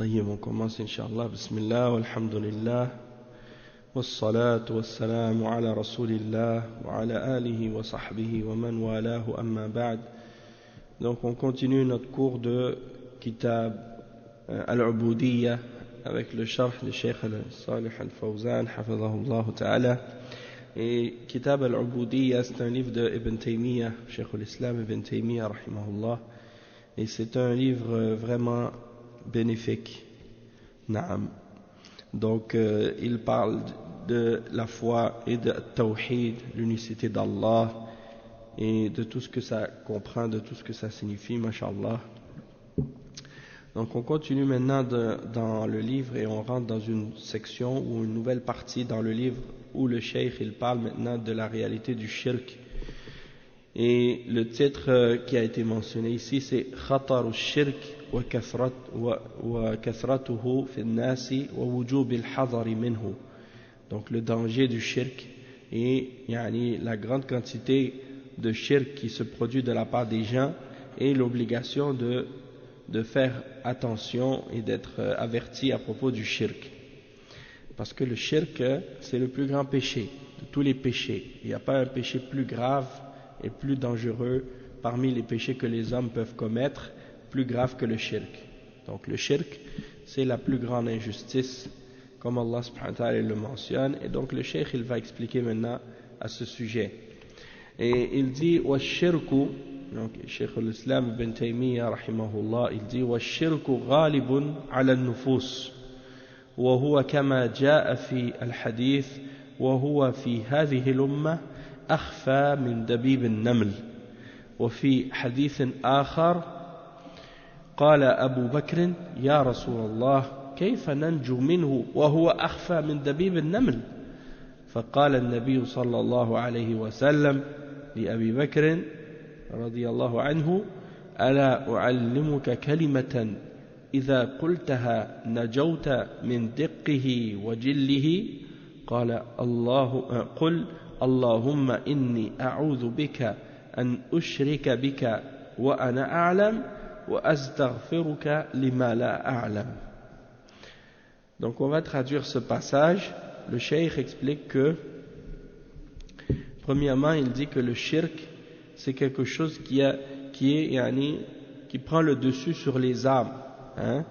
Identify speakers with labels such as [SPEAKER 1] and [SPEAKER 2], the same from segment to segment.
[SPEAKER 1] طيب on commence Inch'Allah. Bismillah, walhamdulillah, wassalatu wassalamu ala rasulillah, wa ala alihi wa sahbihi wa man walahu amma ba'd. Donc on continue notre cours de Kitab al-Ubudiyya avec le sharh de Cheikh Salih al-Fawzan, hafizahullah ta'ala. Et Kitab al-Ubudiyya, c'est un livre de Ibn Taymiyyah, Cheikh al-Islam Ibn Taymiyyah, rahimahullah. Et c'est un livre vraiment bénéfique. Naam. Donc il parle de la foi et de Tawhid, l'unicité d'Allah, et de tout ce que ça comprend, de tout ce que ça signifie, mashallah. Donc on continue maintenant dans le livre et on rentre dans une section ou une nouvelle partie dans le livre où le cheikh il parle maintenant de la réalité du shirk. Et le titre qui a été mentionné ici c'est Khatar al-shirk wa kathratuhu fi an-nasi wa wujub al-hadar minhu. Donc le danger du shirk et la grande quantité de shirk qui se produit de la part des gens et l'obligation de faire attention et d'être averti à propos du shirk. Parce que le shirk, c'est le plus grand péché de tous les péchés. Il n'y a pas un péché plus grave et plus dangereux parmi les péchés que les hommes peuvent commettre, plus grave que le shirk. Donc le shirk, c'est la plus grande injustice, comme Allah subhanahu wa ta'ala le mentionne. Et donc le cheikh, il va expliquer maintenant à ce sujet. Et il dit, wa shirku, donc Cheikh al-Islam Ibn Taymiyyah rahimahullah, il dit wa shirku ghalibun ala al-nufus wa huwa kama jaa fi al-hadith wa huwa fi hadhihi al-ummah akhfa min dabib al-naml wa fi hadith akhar qala Abu Bakr ya Rasulallah kayfa nanju minhu wa huwa akhfa min dabib al-naml فقال النبي صلى الله عليه وسلم لأبي بكر رضي الله عنه ألا أعلمك كلمة إذا قلتها نجوت من دقه وجله قال قل اللهم إني أعوذ بك أن أشرك بك وأنا أعلم وأستغفرك لما لا أعلم. Donc on va traduire ce passage. Le cheikh explique que premièrement il dit que le shirk c'est quelque chose qui prend le dessus sur les âmes, hein?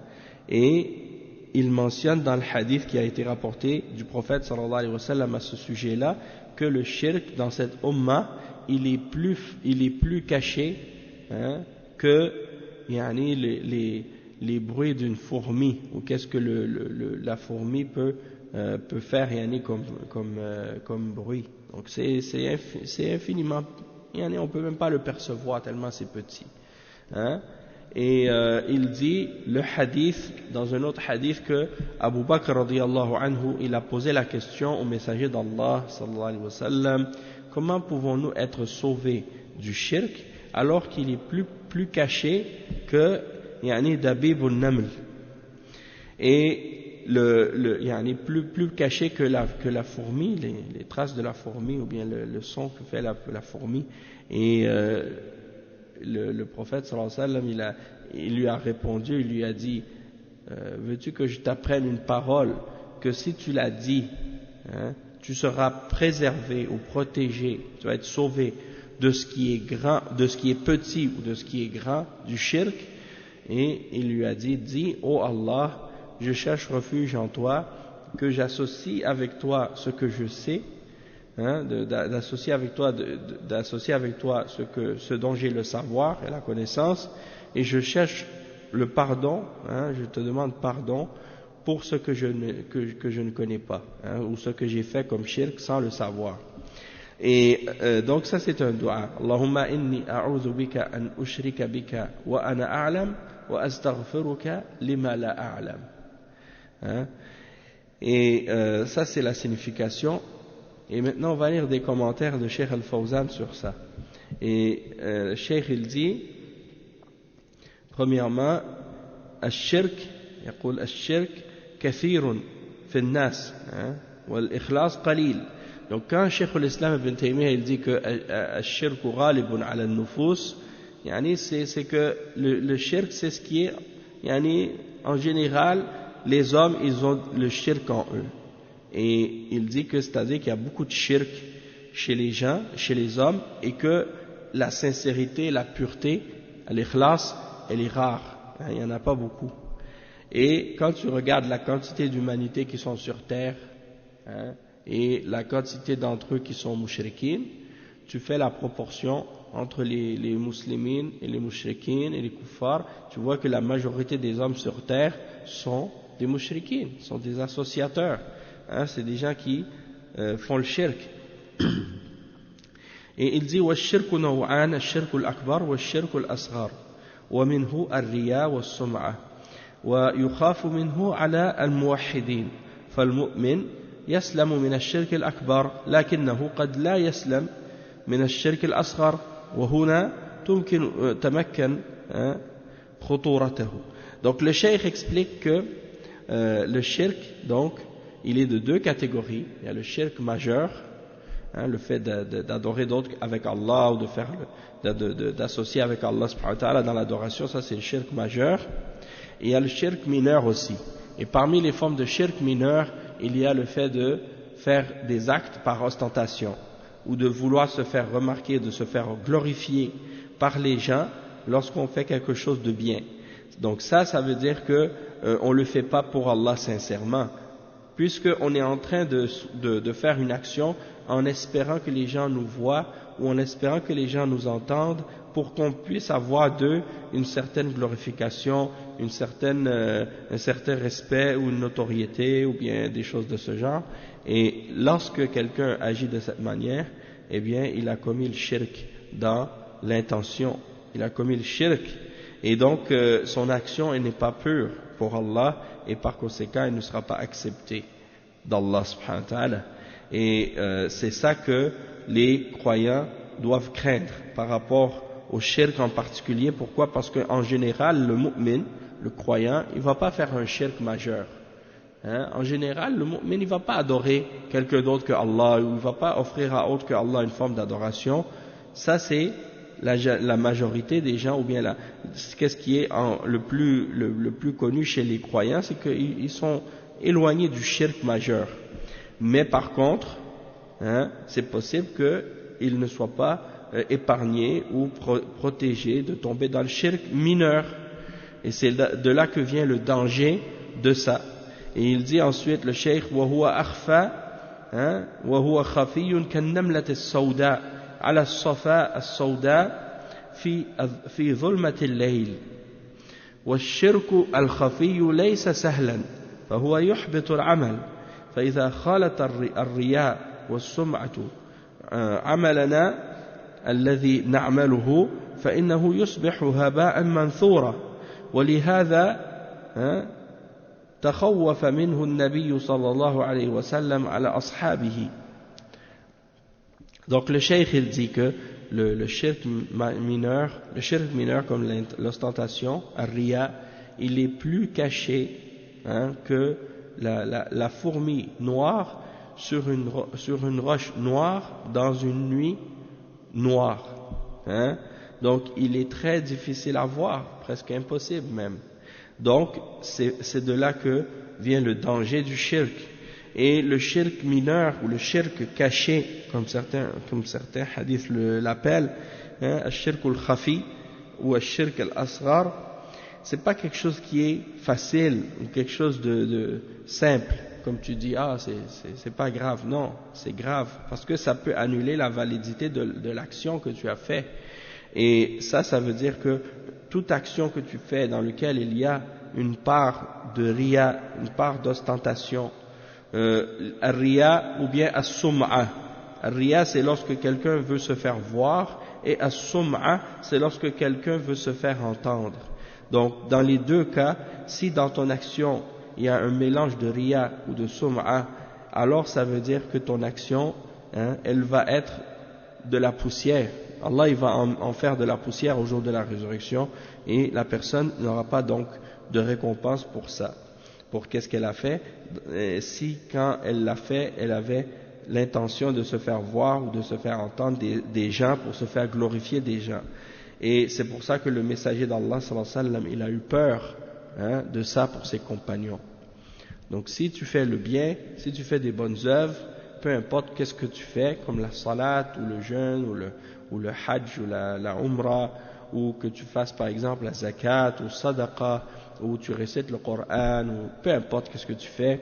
[SPEAKER 1] Et il mentionne dans le hadith qui a été rapporté du prophète sallallahu alayhi wa sallam à ce sujet-là que le shirk dans cette umma il est plus caché, hein, que les bruits d'une fourmi, ou qu'est-ce que la fourmi peut faire comme bruit. Donc c'est infiniment, on peut même pas le percevoir tellement c'est petit, hein? Et il dit le hadith, dans un autre hadith, que Abu Bakr radiyallahu anhu il a posé la question au messager d'Allah sallallahu alayhi wa sallam, comment pouvons-nous être sauvés du shirk alors qu'il est plus caché que dabib al-naml, et plus caché que la fourmi, les traces de la fourmi, ou bien le son que fait la fourmi. Et le prophète sallallahu alayhi wa sallam il lui a répondu, il lui a dit veux-tu que je t'apprenne une parole que si tu l'as dit, hein, tu seras préservé ou protégé, tu vas être sauvé de ce qui est grand, de ce qui est petit ou de ce qui est grand du shirk. Et il lui a dit, dis ô Allah, je cherche refuge en toi, que j'associe avec toi ce que je sais, hein, d'associer avec toi ce dont j'ai le savoir et la connaissance, et je cherche le pardon, hein, je te demande pardon pour ce que je ne connais pas, hein, ou ce que j'ai fait comme shirk sans le savoir. Et donc ça c'est un dua. Allahumma inni a'udhu bika an ushrika bika wa ana a'lam wa astaghfiruka lima la a'lam. Hein? Et ça c'est la signification. Et maintenant on va lire des commentaires de Cheikh al-Fawzan sur ça. Et le Cheikh il dit premièrement الشرك يقول الشرك كثير في الناس والإخلاص قليل. Donc quand Cheikh al-Islam Ibn Taymiyyah il dit que الشرك غالب على النفوس, c'est que le shirk c'est ce qui est en général, les hommes, ils ont le shirk en eux. Et il dit que c'est-à-dire qu'il y a beaucoup de shirk chez les gens, chez les hommes, et que la sincérité, la pureté, l'ikhlas, elle est rare. Il n'y en a pas beaucoup. Et quand tu regardes la quantité d'humanité qui sont sur terre, et la quantité d'entre eux qui sont mushrikines, tu fais la proportion entre les muslimines et les mushrikines et les kuffars, tu vois que la majorité des hommes sur terre sont des mushrikines, sont des associateurs. C'est des gens qui font le shirk. Et il dit وَالشِّرْكُ نَوْعَانَ الشِّرْكُ الْأَكْبَرُ وَالشِّرْكُ الْأَصْغَرُ وَمِنْهُ الرِّيَاءُ وَالسُّمْعَةُ ويخاف منه على الموحدين فالمؤمن يسلم من الشرك الأكبر لكنه قد لا يسلم من الشرك الأصغر وهنا تمكن خطورته. Donc le cheikh explique que le shirk, donc, il est de deux catégories. Il y a le shirk majeur, le fait d'adorer d'autres avec Allah ou de faire d'associer avec Allah subhanahu wa ta'ala dans l'adoration, ça c'est le shirk majeur. Et il y a le shirk mineur aussi. Et parmi les formes de shirk mineur, il y a le fait de faire des actes par ostentation, ou de vouloir se faire remarquer, de se faire glorifier par les gens lorsqu'on fait quelque chose de bien. Donc ça veut dire que on le fait pas pour Allah sincèrement, puisqu'on est en train de faire une action en espérant que les gens nous voient ou en espérant que les gens nous entendent pour qu'on puisse avoir d'eux une certaine glorification, un certain respect ou une notoriété ou bien des choses de ce genre. Et lorsque quelqu'un agit de cette manière, eh bien il a commis le shirk dans l'intention, il a commis le shirk et donc son action elle n'est pas pure pour Allah et par conséquent elle ne sera pas acceptée d'Allah subhanahu wa ta'ala. Et c'est ça que les croyants doivent craindre par rapport au shirk en particulier. Pourquoi? Parce qu'en général le mu'min, le croyant, il ne va pas faire un shirk majeur. En général, le mu'min, il ne va pas adorer quelqu'un d'autre que Allah, ou il ne va pas offrir à autre que Allah une forme d'adoration. Ça, c'est la majorité des gens, ou bien qu'est-ce qui est le plus connu chez les croyants, c'est qu'ils sont éloignés du shirk majeur. Mais par contre, c'est possible qu'ils ne soient pas épargnés ou protégés de tomber dans le shirk mineur. Et c'est de là que vient le danger de ça. Et il dit ensuite le cheikh وهو أخفى وهو خفي كالنملة السوداء على الصفاء السوداء في ظلمة الليل والشرك الخفي ليس سهلا فهو يحبط العمل فإذا خالط الرياء والسمعة عملنا الذي نعمله فإنه يصبح هباء منثورا ولهذا تخوف منه النبي صلى الله عليه وسلم على أصحابه. Donc le cheikh il dit que le shirk mineur comme l'ostentation, ar-riya, il est plus caché que la fourmi noire sur une roche noire dans une nuit noire. Donc il est très difficile à voir, presque impossible même. Donc c'est de là que vient le danger du shirk. Et le shirk mineur ou le shirk caché, comme certains hadiths l'appellent, al-shirk al-khafi ou al-shirk al-asghar, c'est pas quelque chose qui est facile ou quelque chose de simple, comme tu dis, c'est pas grave. Non, c'est grave, parce que ça peut annuler la validité de l'action que tu as fait. Et ça veut dire que toute action que tu fais dans laquelle il y a une part de riya, une part d'ostentation, ar-riya ou bien as-sum'a. Ar-riya, c'est lorsque quelqu'un veut se faire voir, et as-sum'a, c'est lorsque quelqu'un veut se faire entendre. Donc dans les deux cas, si dans ton action il y a un mélange de riya ou de sum'a, alors ça veut dire que ton action elle va être de la poussière. Allah il va en faire de la poussière au jour de la résurrection, et la personne n'aura pas donc de récompense pour ça, pour qu'est-ce qu'elle a fait, si quand elle l'a fait, elle avait l'intention de se faire voir ou de se faire entendre des gens, pour se faire glorifier des gens. Et c'est pour ça que le messager d'Allah sallallahu alayhi wa sallam, il a eu peur de ça pour ses compagnons. Donc si tu fais le bien, si tu fais des bonnes œuvres, peu importe qu'est-ce que tu fais, comme la salat ou le jeûne ou le hajj ou la umrah, ou que tu fasses par exemple la zakat ou sadaqa, ou tu récites le Coran, ou peu importe qu'est-ce que tu fais,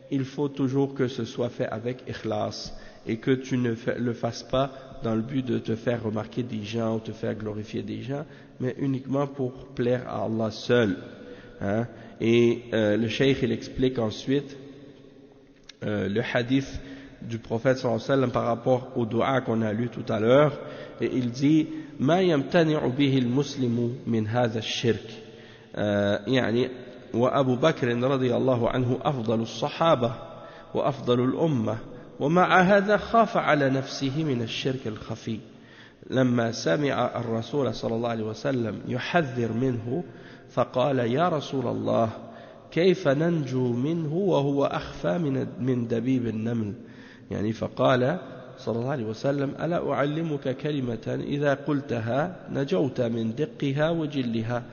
[SPEAKER 1] il faut toujours que ce soit fait avec ikhlas et que tu ne le fasses pas dans le but de te faire remarquer des gens ou te faire glorifier des gens, mais uniquement pour plaire à Allah seul. Et le cheikh il explique ensuite le hadith du prophète sallallahu alayhi wa sallam par rapport au dua qu'on a lu tout à l'heure, et il dit ما يمتنع به المسلم من هذا الشرك يعني وأبو بكر رضي الله عنه أفضل الصحابة وأفضل الأمة ومع هذا خاف على نفسه من الشرك الخفي لما سمع الرسول صلى الله عليه وسلم يحذر منه فقال يا رسول الله كيف ننجو منه وهو أخفى من دبيب النمل يعني فقال صلى الله عليه وسلم ألا أعلمك كلمة إذا قلتها نجوت من دقها وجلها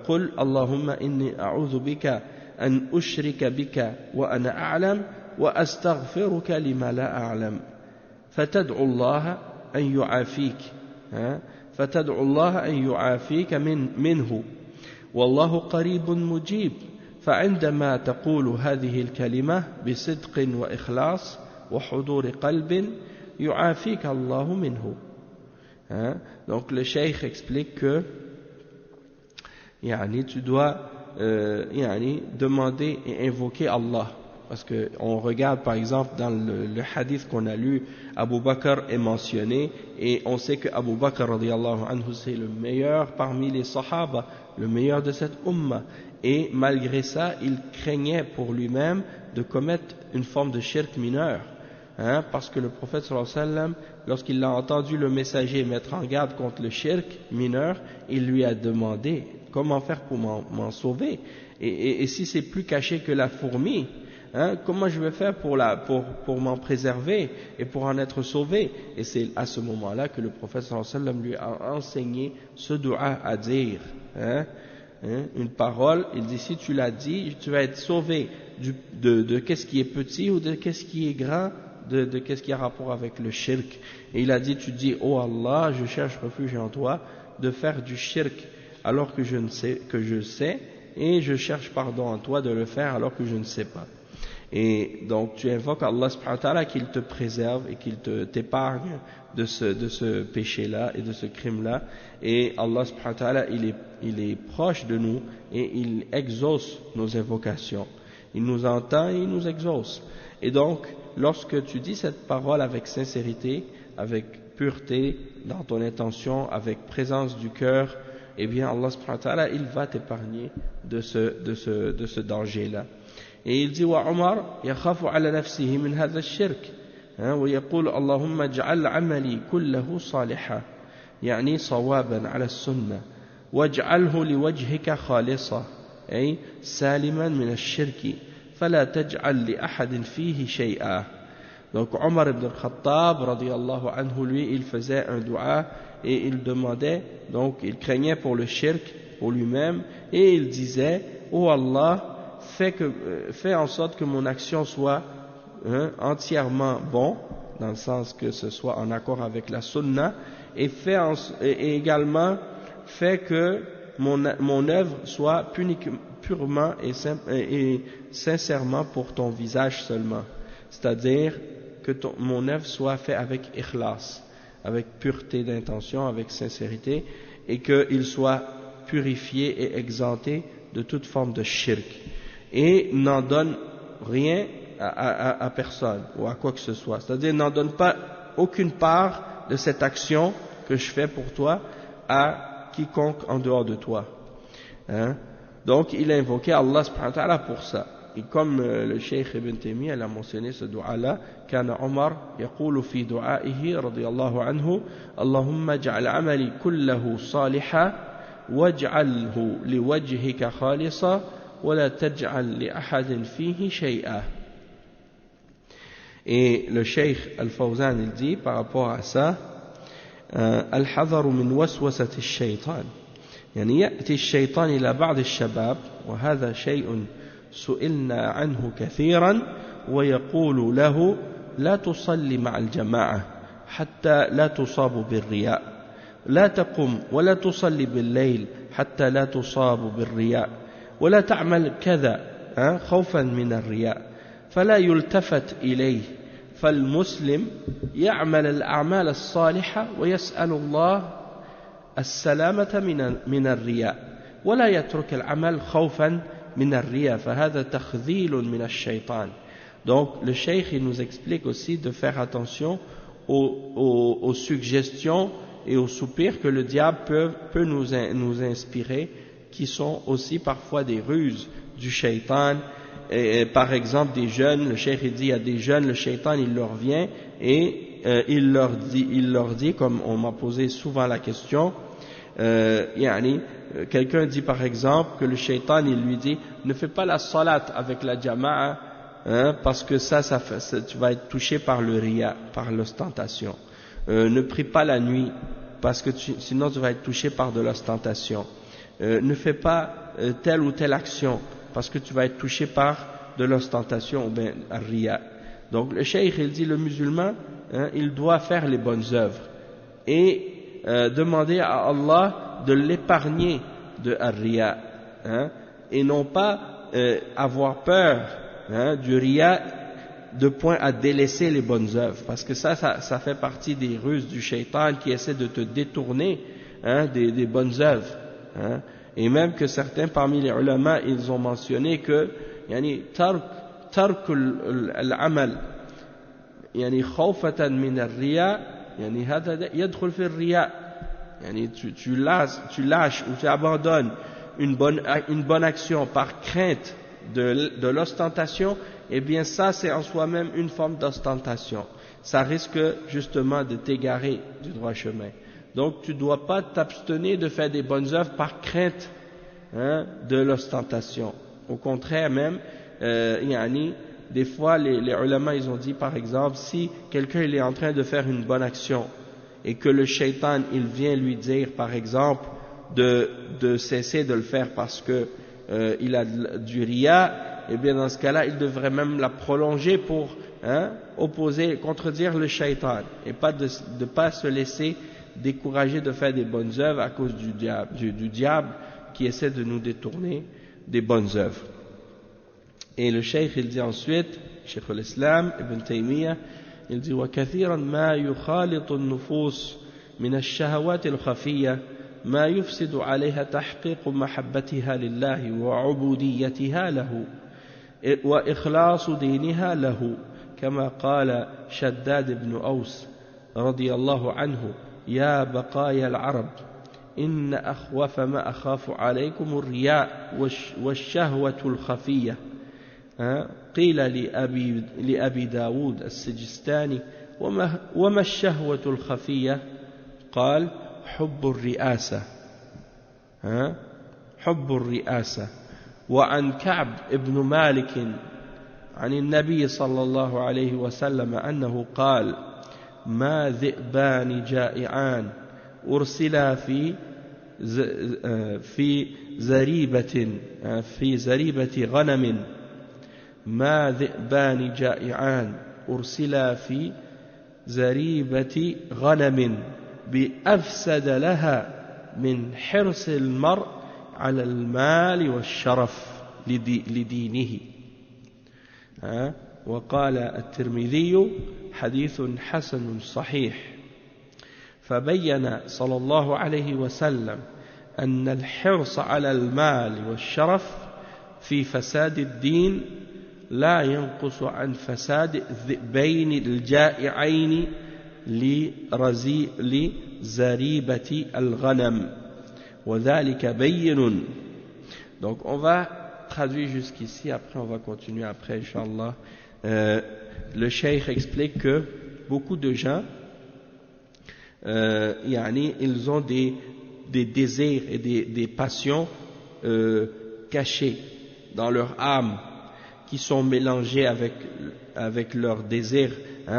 [SPEAKER 1] قل اللهم إني أعوذ بك أن أشرك بك وأنا أعلم وأستغفرك لما لا أعلم فتدعو الله أن يعافيك منه والله قريب مجيب فعندما تقول هذه الكلمة بصدق وإخلاص وحضور قلب يعافيك الله منه. Donc le cheikh explique que tu dois demander et invoquer Allah, parce que on regarde par exemple dans le hadith qu'on a lu, Abu Bakr est mentionné et on sait que Abu Bakr radiyallahu anhu c'est le meilleur parmi les sahaba, le meilleur de cette umma, et malgré ça il craignait pour lui-même de commettre une forme de shirk mineur, parce que le prophète sallallahu alayhi wa sallam, lorsqu'il a entendu le messager mettre en garde contre le shirk mineur, il lui a demandé comment faire pour m'en sauver, et si c'est plus caché que la fourmi, comment je vais faire pour m'en préserver et pour en être sauvé? Et c'est à ce moment-là que le prophète sallallahu alayhi wa sallam lui a enseigné ce dua à dire, une parole. Il dit si tu l'as dit, tu vas être sauvé de qu'est-ce qui est petit ou de qu'est-ce qui est grand, de qu'est-ce qui a rapport avec le shirk. Et il a dit, tu dis, oh Allah, je cherche refuge en toi de faire du shirk alors que je sais, et je cherche pardon en toi de le faire alors que je ne sais pas. Et donc tu invoques Allah subhanahu wa ta'ala qu'il te préserve et qu'il t'épargne de ce péché-là et de ce crime-là. Et Allah subhanahu wa ta'ala il est proche de nous et il exauce nos invocations. Il nous entend et il nous exauce. Et donc lorsque tu dis cette parole avec sincérité, avec pureté dans ton intention, avec présence du cœur, eh bien Allah subhanahu wa ta'ala il va t'épargner de ce danger-là. Et il dit وعمر يخاف على نفسه من هذا الشرك ويقول اللهم اجعل عملي كله صالحا يعني صوابا على السنة واجعله لوجهك خالصا أي سالما من الشرك فلا تجعل لأحد فيه شيئا. Donc Omar ibn al-Khattab radiyallahu anhu, lui il faisait un dua et il demandait, donc il craignait pour le shirk pour lui-même et il disait oh Allah, fais en sorte que mon action soit entièrement bon, dans le sens que ce soit en accord avec la sunna, et également fais que mon œuvre soit purement et sincèrement pour ton visage seulement, c'est-à-dire que mon œuvre soit faite avec ikhlas, avec pureté d'intention, avec sincérité, et qu'il soit purifié et exempté de toute forme de shirk. Et n'en donne rien à personne ou à quoi que ce soit, c'est-à-dire n'en donne pas aucune part de cette action que je fais pour toi à quiconque en dehors de toi. Donc il a invoqué Allah subhanahu wa ta'ala pour ça. Et comme le Cheikh Ibn Taymiyyah a mentionné ce dua-là, كان عمر يقول في دعائه رضي الله عنه اللهم اجعل عملي كله صالحا واجعله لوجهك خالصا ولا تجعل لأحد فيه شيئا. Et le Cheikh Al-Fawzan il dit par rapport à ça, الحذر من وسوسة الشيطان يعني يأتي الشيطان إلى بعض الشباب وهذا شيء سئلنا عنه كثيرا ويقول له لا تصلي مع الجماعة حتى لا تصاب بالرياء، لا تقم ولا تصلي بالليل حتى لا تصاب بالرياء، ولا تعمل كذا خوفا من الرياء، فلا يلتفت إليه. فالمسلم يعمل الأعمال الصالحة ويسأل الله السلامة من الرياء، ولا يترك العمل خوفا من الرياء، فهذا تخذيل من الشيطان. Donc le cheikh il nous explique aussi de faire attention aux suggestions et aux soupirs que le diable peut nous inspirer, qui sont aussi parfois des ruses du shaitan. Et par exemple des jeunes, le cheikh il dit il y a des jeunes, le shaitan il leur vient et il leur dit, comme on m'a posé souvent la question, quelqu'un dit par exemple que le shaitan il lui dit ne fais pas la salat avec la jama'a, parce que ça tu vas être touché par le riya, par l'ostentation. Ne prie pas la nuit parce que sinon tu vas être touché par de l'ostentation. Ne fais pas telle ou telle action parce que tu vas être touché par de l'ostentation ou bien riya. Donc le cheikh il dit le musulman il doit faire les bonnes œuvres et demander à Allah de l'épargner de riya, et non pas avoir peur du riya de point à délaisser les bonnes œuvres, parce que ça fait partie des ruses du shaitan qui essaie de te détourner des bonnes œuvres. Et même que certains parmi les ulama ils ont mentionné que tark al-amal khawfatan min ar-riya hada yadkhul fi ar-riya, tu lâches ou tu abandonnes une bonne action par crainte de l'ostentation, eh bien ça c'est en soi-même une forme d'ostentation, ça risque justement de t'égarer du droit chemin. Donc tu ne dois pas t'abstenir de faire des bonnes œuvres par crainte de l'ostentation. Au contraire même, des fois les ulama ils ont dit par exemple, si quelqu'un il est en train de faire une bonne action et que le shaitan il vient lui dire par exemple de cesser de le faire parce que il a du riya, et bien dans ce cas-là il devrait même la prolonger pour contredire le shaitan, et pas de pas se laisser décourager de faire des bonnes œuvres à cause du diable qui essaie de nous détourner des bonnes œuvres. Et le cheikh il dit ensuite, Cheikh al-Islam Ibn Taymiyyah, il dit وكثيرا ما يخالط النفوس من الشهوات الخفية ما يفسد عليها تحقيق محبتها لله وعبوديتها له وإخلاص دينها له، كما قال شداد بن أوس رضي الله عنه يا بقايا العرب إن أخوف ما أخاف عليكم الرياء والشهوة الخفية. قيل لأبي داود السجستاني وما الشهوة الخفية؟ قال حب الرئاسة. حب الرئاسة. وعن كعب ابن مالك عن النبي صلى الله عليه وسلم أنه قال ما ذئبان جائعان أرسلا في زريبة غنم، ما ذئبان جائعان أرسلا في زريبة غنم بأفسد لها من حرص المرء على المال والشرف لدينه. وقال الترمذي حديث حسن صحيح. فبين صلى الله عليه وسلم أن الحرص على المال والشرف في فساد الدين لا ينقص عن فساد الذئبين الجائعين لزريبة الغنم وذلك بين. Donc on va traduire jusqu'ici, après on va continuer après Inch'Allah. Le cheikh explique que beaucoup de gens ils ont des désirs et des passions cachées dans leur âme, qui sont mélangés avec leurs désirs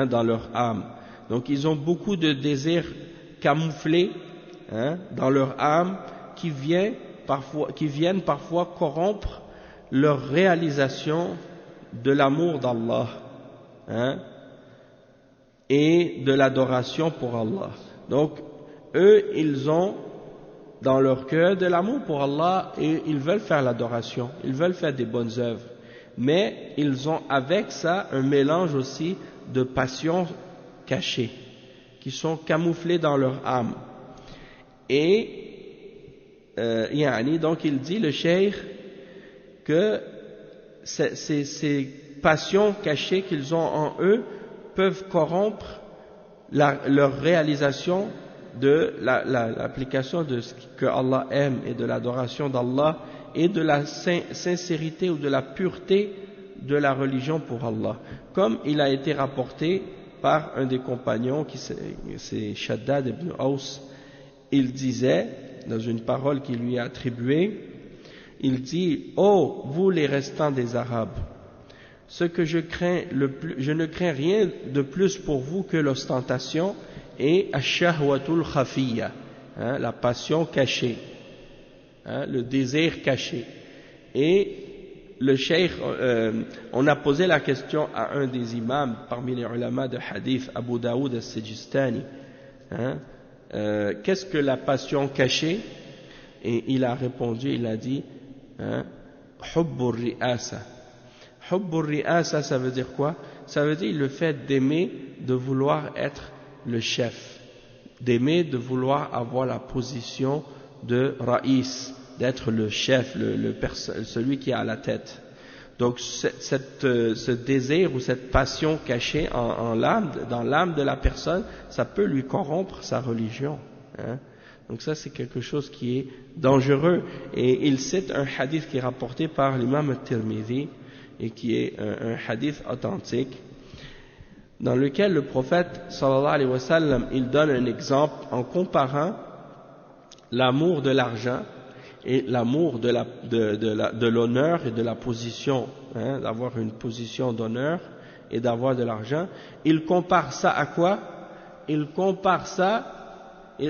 [SPEAKER 1] dans leur âme. Donc ils ont beaucoup de désirs camouflés dans leur âme, qui viennent parfois corrompre leur réalisation de l'amour d'Allah, hein, et de l'adoration pour Allah. Donc, eux, ils ont dans leur cœur de l'amour pour Allah et ils veulent faire l'adoration, ils veulent faire des bonnes œuvres, mais ils ont avec ça un mélange aussi de passions cachées, qui sont camouflées dans leur âme. Et donc il dit, le cheikh, que ces passions cachées qu'ils ont en eux peuvent corrompre leur réalisation de l'application de ce que Allah aime et de l'adoration d'Allah et de la sincérité ou de la pureté de la religion pour Allah. Comme il a été rapporté par un des compagnons, c'est Shaddad ibn Aus, il disait, dans une parole qui lui est attribuée, il dit: « Oh, vous les restants des Arabes, ce que je ne crains rien de plus pour vous que l'ostentation et ash-shahwatul khafiyya, hein, la passion cachée, hein, le désir caché. » Et le cheikh, on a posé la question à un des imams parmi les ulama de hadith, Abu Daoud al-Sijistani, hein, qu'est-ce que la passion cachée? Et il a répondu, il a dit, hein, hubbur ri'asa. Hubbur ri'asa, ça veut dire quoi? Ça veut dire le fait d'aimer, de vouloir être le chef, d'aimer, de vouloir avoir la position de raïs, d'être le chef, celui qui est à la tête. Donc ce désir ou cette passion cachée dans l'âme de la personne, ça peut lui corrompre sa religion, hein. Donc ça, c'est quelque chose qui est dangereux. Et il cite un hadith qui est rapporté par l'imam al-Tirmidhi et qui est un hadith authentique, dans lequel le prophète sallallahu alayhi wa sallam, il donne un exemple en comparant l'amour de l'argent et l'amour de l'honneur et de la position, hein, d'avoir une position d'honneur et d'avoir de l'argent. Il compare ça à quoi? Il compare ça,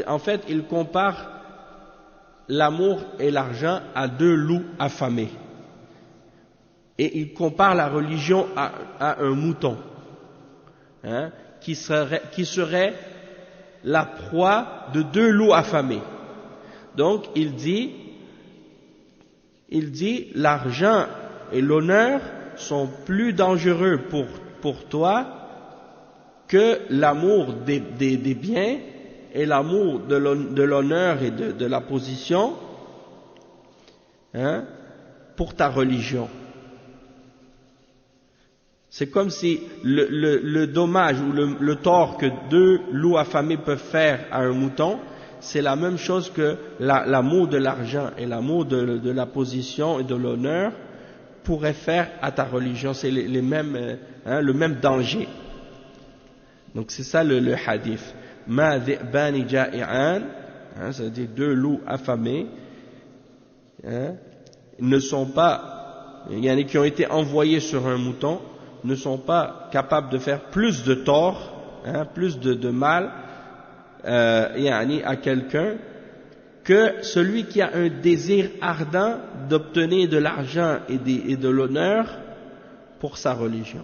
[SPEAKER 1] en fait, il compare l'amour et l'argent à deux loups affamés. Et il compare la religion à un mouton, hein, qui serait la proie de deux loups affamés. Donc il dit l'argent et l'honneur sont plus dangereux pour toi que l'amour des biens et l'amour de l'honneur et de la position, hein, pour ta religion. C'est comme si le dommage ou le tort que deux loups affamés peuvent faire à un mouton, c'est la même chose que l'amour de l'argent et l'amour de la position et de l'honneur pourrait faire à ta religion. C'est les mêmes, hein, le même danger. Donc c'est ça le hadith. Ma dhi'bani ja'i'an, hein, c'est-à-dire deux loups affamés, hein, ne sont pas, il y en a qui ont été envoyés sur un mouton, ne sont pas capables de faire plus de tort, hein, plus de mal à quelqu'un que celui qui a un désir ardent d'obtenir de l'argent et de l'honneur pour sa religion.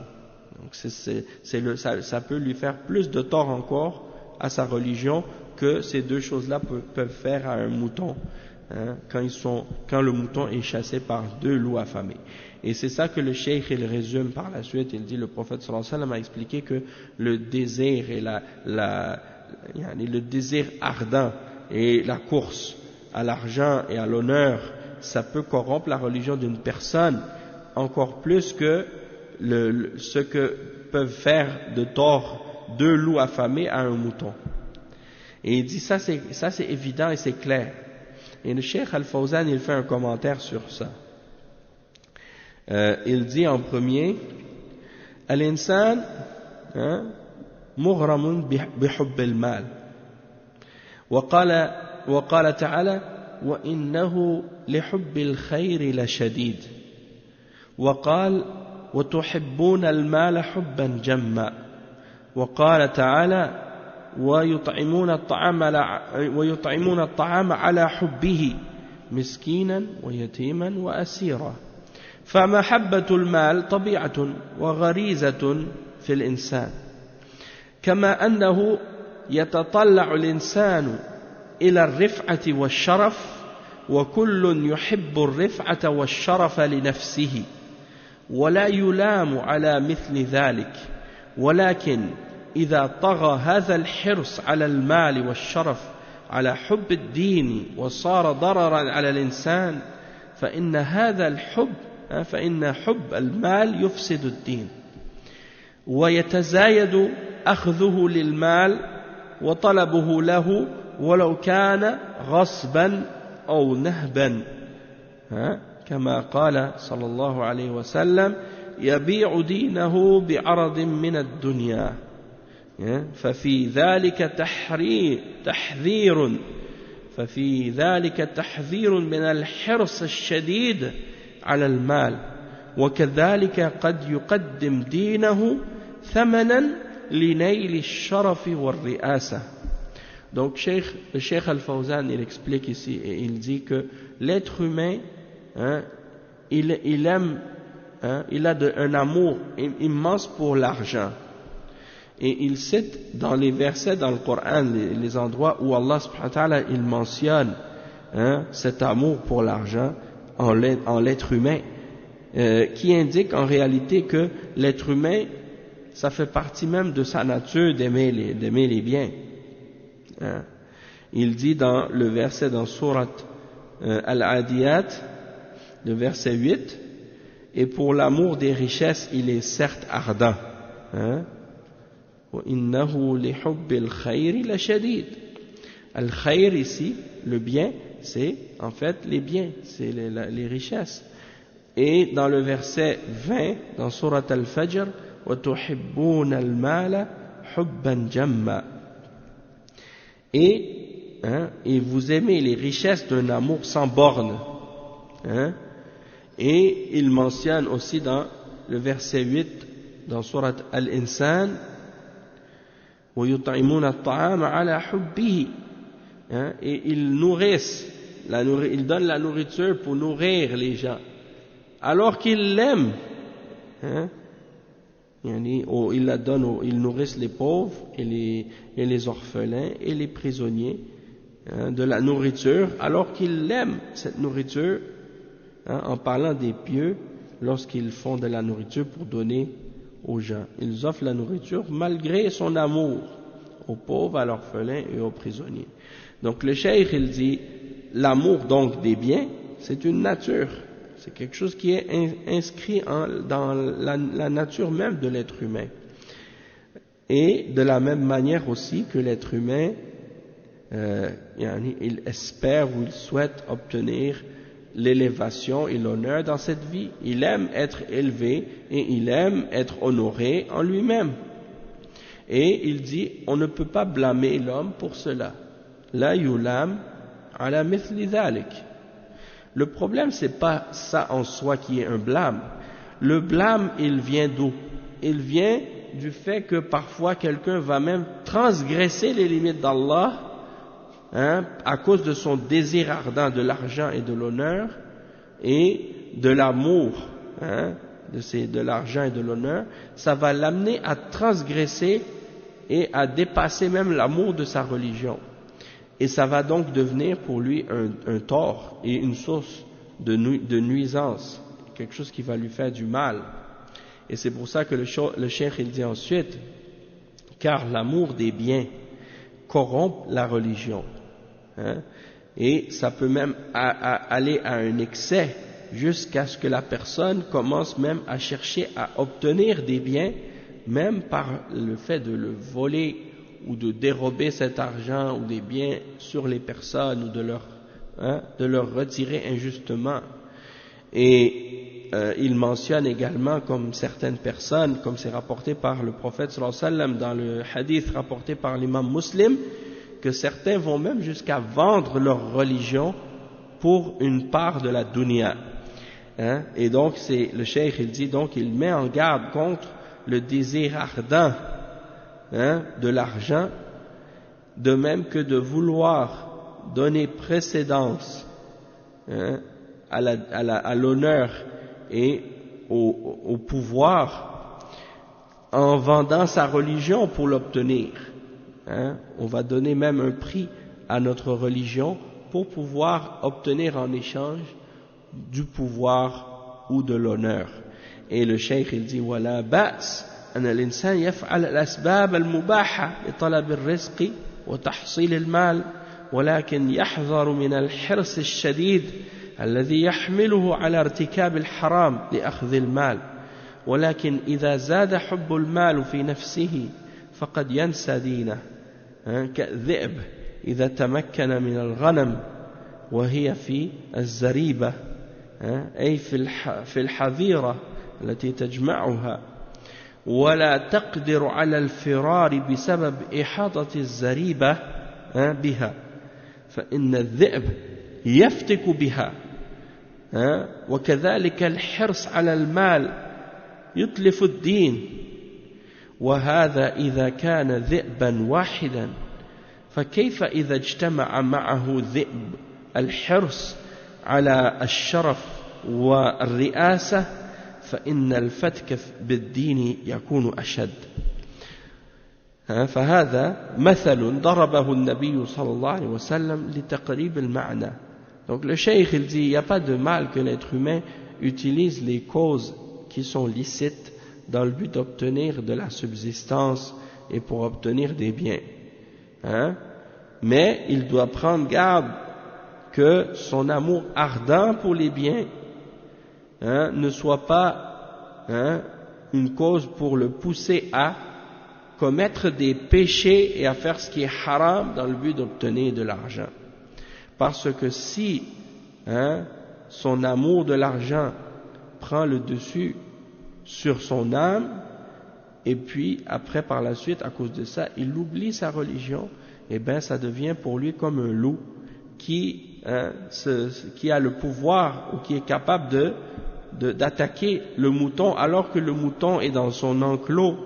[SPEAKER 1] Donc ça peut lui faire plus de tort encore à sa religion que ces deux choses-là peuvent faire à un mouton, hein, quand le mouton est chassé par deux loups affamés. Et c'est ça que le cheikh il résume par la suite. Il dit, le prophète sallallahu alayhi wa sallam a expliqué que le désir et le désir ardent et la course à l'argent et à l'honneur, ça peut corrompre la religion d'une personne encore plus que ce que peuvent faire de tort deux loups affamés à un mouton. Et il dit ça c'est évident et c'est clair. Et le cheikh Al-Fawzan il fait un commentaire sur ça. Il dit en premier, Al-insan مغرم بحب المال وقال تعالى وإنه لحب الخير لشديد وقال وتحبون المال حبا جما وقال تعالى ويطعمون الطعام على حبه مسكينا ويتيما وأسيرا. فمحبة المال طبيعة وغريزة في الإنسان، كما أنه يتطلع الإنسان إلى الرفعة والشرف، وكل يحب الرفعة والشرف لنفسه ولا يلام على مثل ذلك، ولكن إذا طغى هذا الحرص على المال والشرف على حب الدين وصار ضررا على الإنسان، فإن حب المال يفسد الدين، ويتزايد أخذه للمال وطلبه له ولو كان غصبا أو نهبا، كما قال صلى الله عليه وسلم: يبيع دينه بعرض من الدنيا. ففي ذلك تحذير من الحرص الشديد على المال، وكذلك قد يقدم دينه ثمنا لنيل الشرف والرئاسة. Donc le Cheikh Al-Fawzan, il explique ici et il dit que l'être humain, il aime, il a un amour immense pour l'argent. Et il cite dans les versets dans le Coran les endroits où Allah subhanahu wa ta'ala il mentionne cet amour pour l'argent en l'être humain, qui indique en réalité que l'être humain, ça fait partie même de sa nature d'aimer les biens. Il dit dans le verset dans Sourate Al-Adiyat, le verset 8, et pour l'amour des richesses il est certes ardent. وَإِنَّهُ لِحُبِّ الْخَيْرِ لَشَدِيدٌ. Al-Khayr ici, le bien, c'est en fait les biens, c'est les richesses. Et dans le verset 20, dans Surat Al-Fajr, وَتُحِبُّونَ الْمَالَ حُبًّا جَمًّا. Et vous aimez les richesses d'un amour sans borne. Et il mentionne aussi dans le verset 8, dans Surat Al-Insan, وَيُطْعِمُونَ الطَّعَامَ عَلَى حُبِّهِ. Et ils nourrissent, ils donnent la nourriture pour nourrir les gens, alors qu'ils l'aiment. Ils nourrissent les pauvres et les orphelins et les prisonniers de la nourriture, alors qu'ils aiment cette nourriture, en parlant des pieux, lorsqu'ils font de la nourriture pour donner aux gens. Ils offrent la nourriture malgré son amour aux pauvres, à l'orphelin et aux prisonniers. Donc le cheikh il dit, l'amour donc des biens, c'est une nature, c'est quelque chose qui est inscrit dans la nature même de l'être humain. Et de la même manière aussi que l'être humain, il espère ou il souhaite obtenir l'élévation et l'honneur dans cette vie. Il aime être élevé et il aime être honoré en lui-même. Et il dit, on ne peut pas blâmer l'homme pour cela. La yulam ala mithli dhalik. Le problème, c'est pas ça en soi qui est un blâme. Le blâme, il vient d'où? Il vient du fait que parfois quelqu'un va même transgresser les limites d'Allah, à cause de son désir ardent de l'argent et de l'honneur et de l'amour, de l'argent et de l'honneur. Ça va l'amener à transgresser et à dépasser même l'amour de sa religion. Et ça va donc devenir pour lui un tort et une source de nuisance, quelque chose qui va lui faire du mal. Et c'est pour ça que le cheikh il dit ensuite, car l'amour des biens corrompt la religion. Et ça peut même aller à un excès jusqu'à ce que la personne commence même à chercher à obtenir des biens, même par le fait de le voler ou de dérober cet argent ou des biens sur les personnes ou de leur retirer injustement. Et il mentionne également comme certaines personnes, comme c'est rapporté par le prophète sallallahu alayhi wa sallam dans le hadith rapporté par l'imam Muslim, que certains vont même jusqu'à vendre leur religion pour une part de la dunya. Et donc le cheikh il dit, donc il met en garde contre le désir ardent de l'argent, de même que de vouloir donner précédence hein, à l'honneur et au pouvoir en vendant sa religion pour l'obtenir. Hein. On va donner même un prix à notre religion pour pouvoir obtenir en échange du pouvoir ou de l'honneur. Et le cheikh il dit ولا بأس أن الإنسان يفعل الأسباب المباحة لطلب الرزق وتحصيل المال ولكن يحذر من الحرص الشديد الذي يحمله على ارتكاب الحرام لأخذ المال ولكن إذا زاد حب المال في نفسه فقد ينسى دينه كالذئب إذا تمكن من الغنم وهي في الزريبة أي في الحظيرة التي تجمعها ولا تقدر على الفرار بسبب إحاطة الزريبة بها فإن الذئب يفتك بها وكذلك الحرص على المال يتلف الدين وهذا إذا كان ذئبا واحدا فكيف إذا اجتمع معه ذئب الحرص على الشرف والرئاسة فإن الفتك بالدين يكون أشد. فهذا مثل ضربه النبي صلى الله عليه وسلم لتقريب المعنى. Donc le cheikh il dit il n'y a pas de mal que l'être humain utilise les causes qui sont licites dans le but d'obtenir de la subsistance et pour obtenir des biens. Mais il doit prendre garde que son amour ardent pour les biens ne soit pas une cause pour le pousser à commettre des péchés et à faire ce qui est haram dans le but d'obtenir de l'argent. Parce que si son amour de l'argent prend le dessus sur son âme, et puis après par la suite, à cause de ça, il oublie sa religion, et bien ça devient pour lui comme un loup qui a le pouvoir ou qui est capable d'attaquer le mouton alors que le mouton est dans son enclos,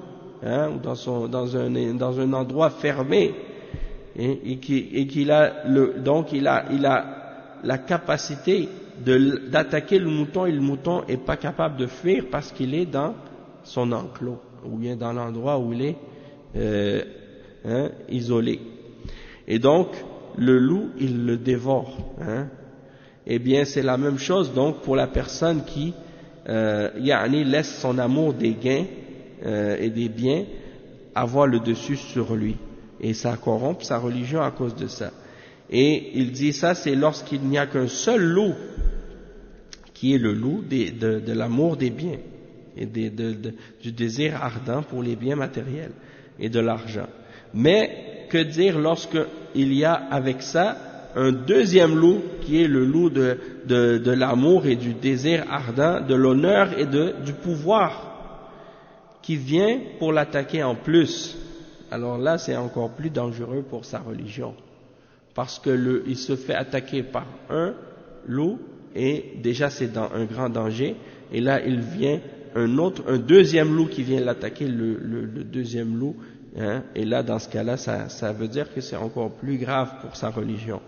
[SPEAKER 1] ou dans un endroit fermé, et qu'il a la capacité d'attaquer le mouton, et le mouton n'est pas capable de fuir parce qu'il est dans son enclos ou bien dans l'endroit où il est isolé. Et donc le loup il le dévore. Eh bien c'est la même chose donc pour la personne qui laisse son amour des gains et des biens avoir le dessus sur lui, et ça corrompt sa religion à cause de ça. Et il dit ça c'est lorsqu'il n'y a qu'un seul loup qui est le loup de l'amour des biens et du désir ardent pour les biens matériels et de l'argent. Mais que dire lorsqu'il y a avec ça un deuxième loup qui est le loup de l'amour et du désir ardent, de l'honneur et du pouvoir, qui vient pour l'attaquer en plus. Alors là c'est encore plus dangereux pour sa religion, parce que il se fait attaquer par un loup et déjà c'est dans un grand danger, et là il vient un deuxième loup qui vient l'attaquer, le deuxième loup, et là dans ce cas-là ça veut dire que c'est encore plus grave pour sa religion.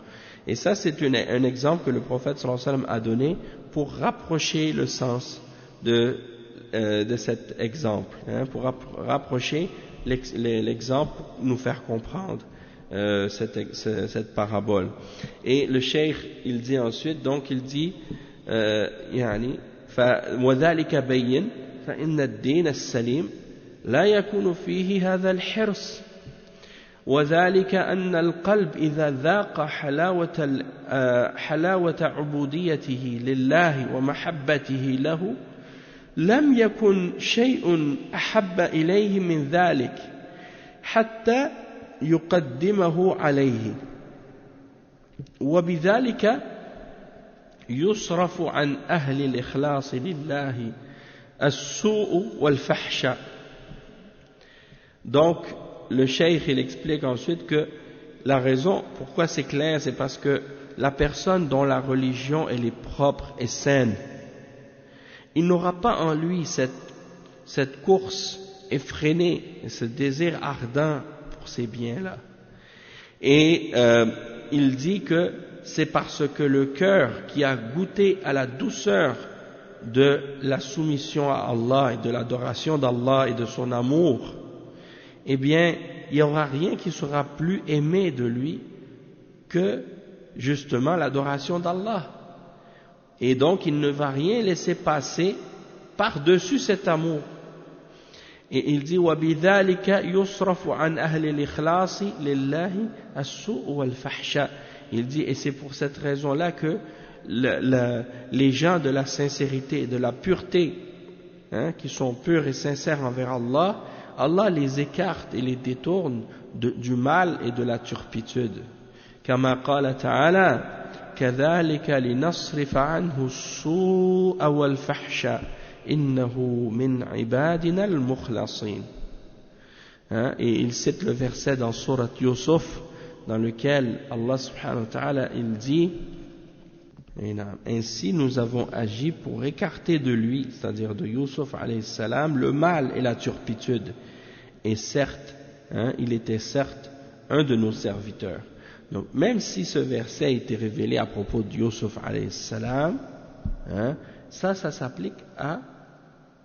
[SPEAKER 1] Et ça c'est un exemple que le prophète sallallahu alayhi wa sallam a donné pour rapprocher le sens de cet exemple, pour rapprocher l'exemple, pour nous faire comprendre cette parabole. Et le cheikh il dit ensuite, donc il dit وذلك بين فإن الدين السليم لا يكون فيه هذا الحرص وذلك أن القلب إذا ذاق حلاوة عبوديته لله ومحبته له لم يكن شيء أحب إليه من ذلك حتى يقدمه عليه وبذلك يصرف عن أهل الإخلاص لله السوء والفحش. Donc le cheikh il explique ensuite que la raison pourquoi c'est clair, c'est parce que la personne dont la religion elle est propre et saine, il n'aura pas en lui cette course effrénée, ce désir ardent pour ces biens-là. Et il dit que c'est parce que le cœur qui a goûté à la douceur de la soumission à Allah et de l'adoration d'Allah et de son amour, eh bien, il n'y aura rien qui sera plus aimé de lui que justement l'adoration d'Allah. Et donc, il ne va rien laisser passer par-dessus cet amour. Et il dit وَبِذَلِكَ يُصْرَفُ عَنْ أَهْلِ الْإِخْلَاصِ لِلَّهِ السُّوءُ وَالْفَحْشَاءِ. Il dit, et c'est pour cette raison-là que les gens de la sincérité et de la pureté, qui sont purs et sincères envers Allah, Allah les écarte et les détourne du mal et de la turpitude. كما قال تعالى كذلك لنصرف عنه السوء والفحشاء إنه من عبادنا المخلصين. Et il cite le verset dans Surat Yusuf dans lequel Allah subhanahu wa ta'ala il dit ainsi nous avons agi pour écarter de lui, c'est-à-dire de Yusuf alayhi salam, le mal et la turpitude. Et certes, il était certes un de nos serviteurs. Donc même si ce verset a été révélé à propos de Yusuf alayhi salam, ça s'applique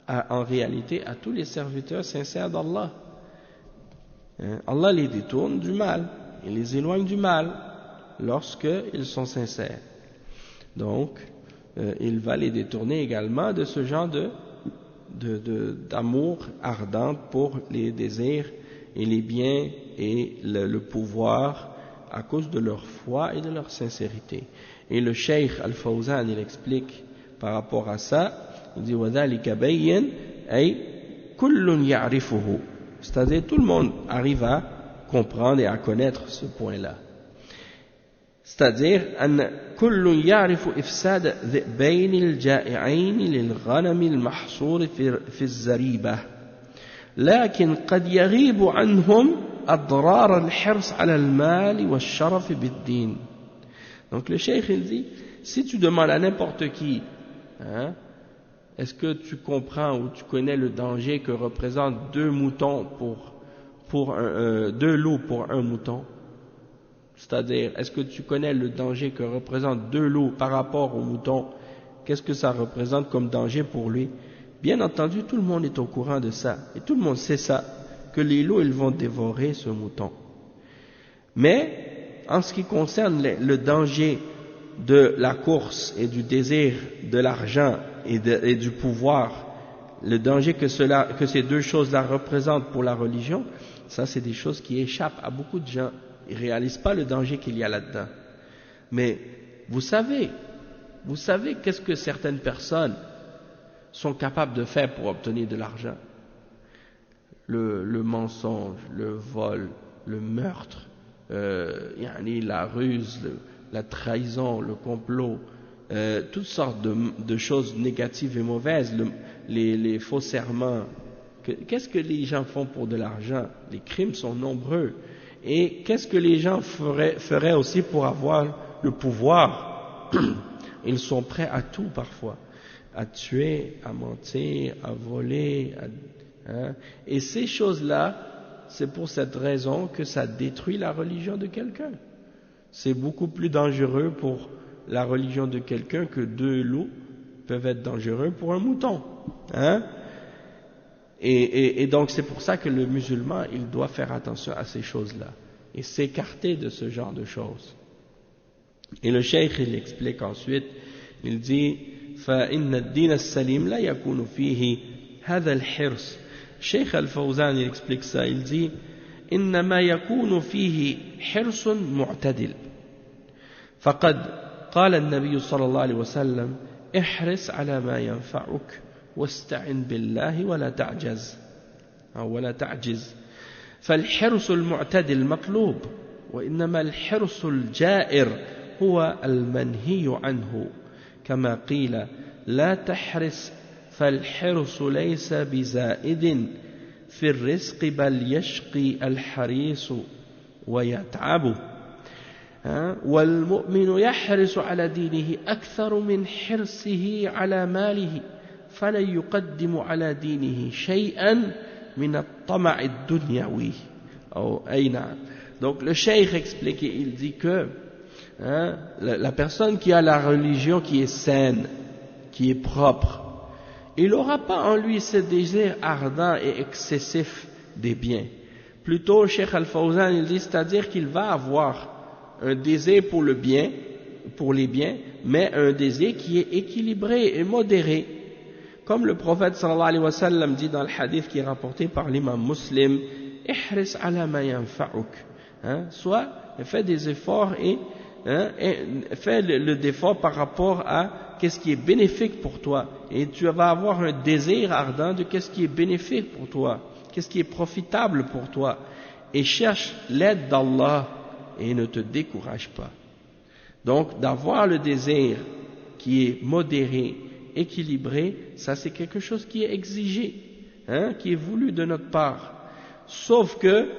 [SPEAKER 1] en réalité à tous les serviteurs sincères d'Allah. Allah les détourne du mal, il les éloigne du mal lorsqu'ils sont sincères. Donc, il va les détourner également de ce genre d'amour ardent pour les désirs et les biens et le pouvoir à cause de leur foi et de leur sincérité. Et le Cheikh Al-Fawzan, il explique par rapport à ça, il dit وَذَلِكَ بَيِّنْ أي كُلٌّ يَعْرِفُهُ, c'est-à-dire tout le monde arrive à comprendre et à connaître ce point-là. C'est-à-dire أن كل يعرف إفساد ذئبين الجائعين للغنم المحصور في الزريبة لكن قد يغيب عنهم أضرار الحرص على المال والشرف بالدين. Donc le cheikh il dit, si tu demandes à n'importe qui, est-ce que tu comprends ou tu connais le danger que représentent deux moutons deux loups pour un mouton? C'est-à-dire, est-ce que tu connais le danger que représentent deux loups par rapport au mouton? Qu'est-ce que ça représente comme danger pour lui? Bien entendu, tout le monde est au courant de ça. Et tout le monde sait ça, que les loups, ils vont dévorer ce mouton. Mais, en ce qui concerne le danger de la course et du désir de l'argent et du pouvoir, le danger que ces deux choses-là représentent pour la religion, ça c'est des choses qui échappent à beaucoup de gens. Ils ne réalisent pas le danger qu'il y a là-dedans. Mais vous savez qu'est-ce que certaines personnes sont capables de faire pour obtenir de l'argent? Le mensonge, le vol, le meurtre, la ruse, la trahison, le complot, toutes sortes de choses négatives et mauvaises, les faux serments. Qu'est-ce que les gens font pour de l'argent? Les crimes sont nombreux. Et qu'est-ce que les gens feraient aussi pour avoir le pouvoir? Ils sont prêts à tout parfois, à tuer, à mentir, à voler. Et ces choses-là, c'est pour cette raison que ça détruit la religion de quelqu'un. C'est beaucoup plus dangereux pour la religion de quelqu'un que deux loups peuvent être dangereux pour un mouton. Et donc c'est pour ça que le musulman, il doit faire attention à ces choses-là et s'écarter de ce genre de choses. Et le cheikh, il explique ensuite, il dit فَإِنَّ الدِّينَ السَّلِيمَ لَا يَكُونُ فِيهِ هَذَا الْحِرْص. Cheikh Al-Fawzan, il explique ça, il dit إِنَّمَا يَكُونُ فِيهِ حِرْصٌ مُعْتَدِلٌ فقد قال النبي صلى الله عليه وسلم احرص على ما ينفعك واستعن بالله ولا تعجز فالحرص المعتدل مطلوب وإنما الحرص الجائر هو المنهي عنه كما قيل لا تحرص فالحرص ليس بزائد في الرزق بل يشقي الحريص ويتعب والمؤمن يحرص على دينه أكثر من حرصه على ماله فلا يقدم على دينه شيئا من الطمع الدنيوي أو أي نعم. Donc le cheikh explique, il dit que hein, la personne qui a la religion qui est saine, qui est propre, il n'aura pas en lui ce désir ardent et excessif des biens. Plutôt, Cheikh Al-Fawzan, il dit, c'est-à-dire qu'il va avoir un désir pour le bien, pour les biens, mais un désir qui est équilibré et modéré. Comme le prophète sallallahu alayhi wa sallam dit dans le hadith qui est rapporté par l'imam Muslim, ihris ala ma yanfa'uk, soit fais des efforts et fais le effort par rapport à qu'est-ce qui est bénéfique pour toi, et tu vas avoir un désir ardent de qu'est-ce qui est bénéfique pour toi, qu'est-ce qui est profitable pour toi, et cherche l'aide d'Allah et ne te décourage pas. Donc d'avoir le désir qui est modéré, équilibré, ça c'est quelque chose qui est exigé, qui est voulu de notre part. Sauf que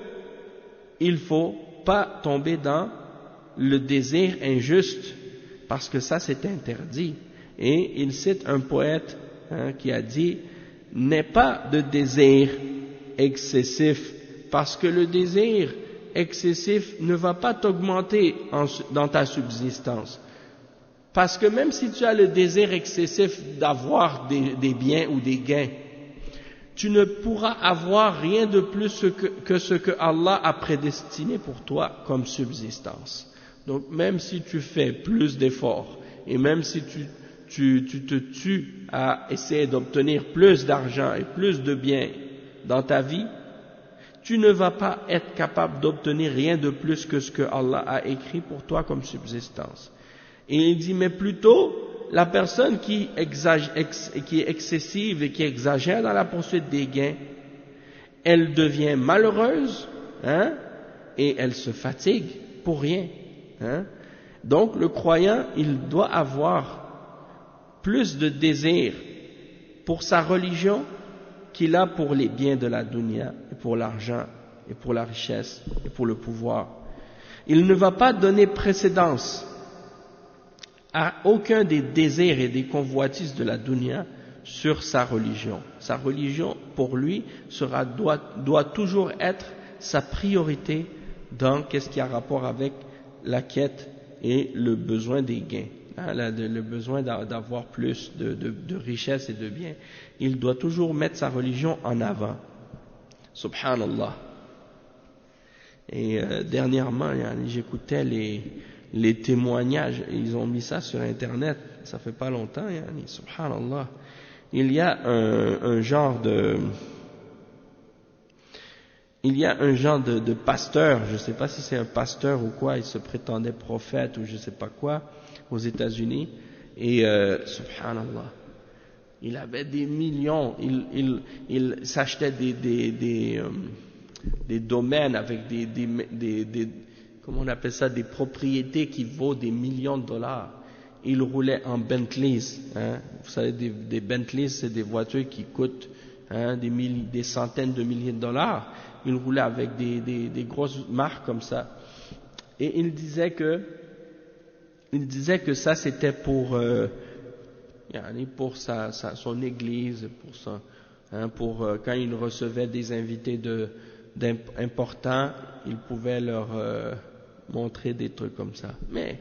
[SPEAKER 1] il faut pas tomber dans le désir injuste, parce que ça c'est interdit. Et il cite un poète qui a dit « N'aie pas de désir excessif, parce que le désir excessif ne va pas t'augmenter dans ta subsistance. Parce que même si tu as le désir excessif d'avoir des biens ou des gains, tu ne pourras avoir rien de plus que ce que Allah a prédestiné pour toi comme subsistance. Donc même si tu fais plus d'efforts, et même si tu te tues à essayer d'obtenir plus d'argent et plus de biens dans ta vie, tu ne vas pas être capable d'obtenir rien de plus que ce que Allah a écrit pour toi comme subsistance. Et il dit, mais plutôt, la personne qui est excessive et qui exagère dans la poursuite des gains, elle devient malheureuse, et elle se fatigue pour rien. Donc le croyant, il doit avoir plus de désir pour sa religion qu'il a pour les biens de la dunya, et pour l'argent, et pour la richesse, et pour le pouvoir. Il ne va pas donner précédence à aucun des désirs et des convoitises de la dunya sur sa religion. Sa religion, pour lui, doit toujours être sa priorité dans qu'est-ce qui a rapport avec la quête et le besoin des gains, le besoin d'avoir plus de richesse et de biens. Il doit toujours mettre sa religion en avant. Subhanallah. Et dernièrement, j'écoutais les témoignages, ils ont mis ça sur internet, ça fait pas longtemps, subhanallah. Il y a un genre de pasteur, je sais pas si c'est un pasteur ou quoi, il se prétendait prophète ou je sais pas quoi, aux États-Unis, et subhanallah, il avait des millions, il s'achetait des domaines avec des comment on appelle ça, des propriétés qui vaut des millions de dollars. Il roulait en Bentleys, vous savez, des Bentleys, c'est des voitures qui coûtent des centaines de milliers de dollars. Il roulait avec des grosses marques comme ça. Et il disait que ça c'était pour son église, pour quand il recevait des invités d'importants, il pouvait leur montrer des trucs comme ça. Mais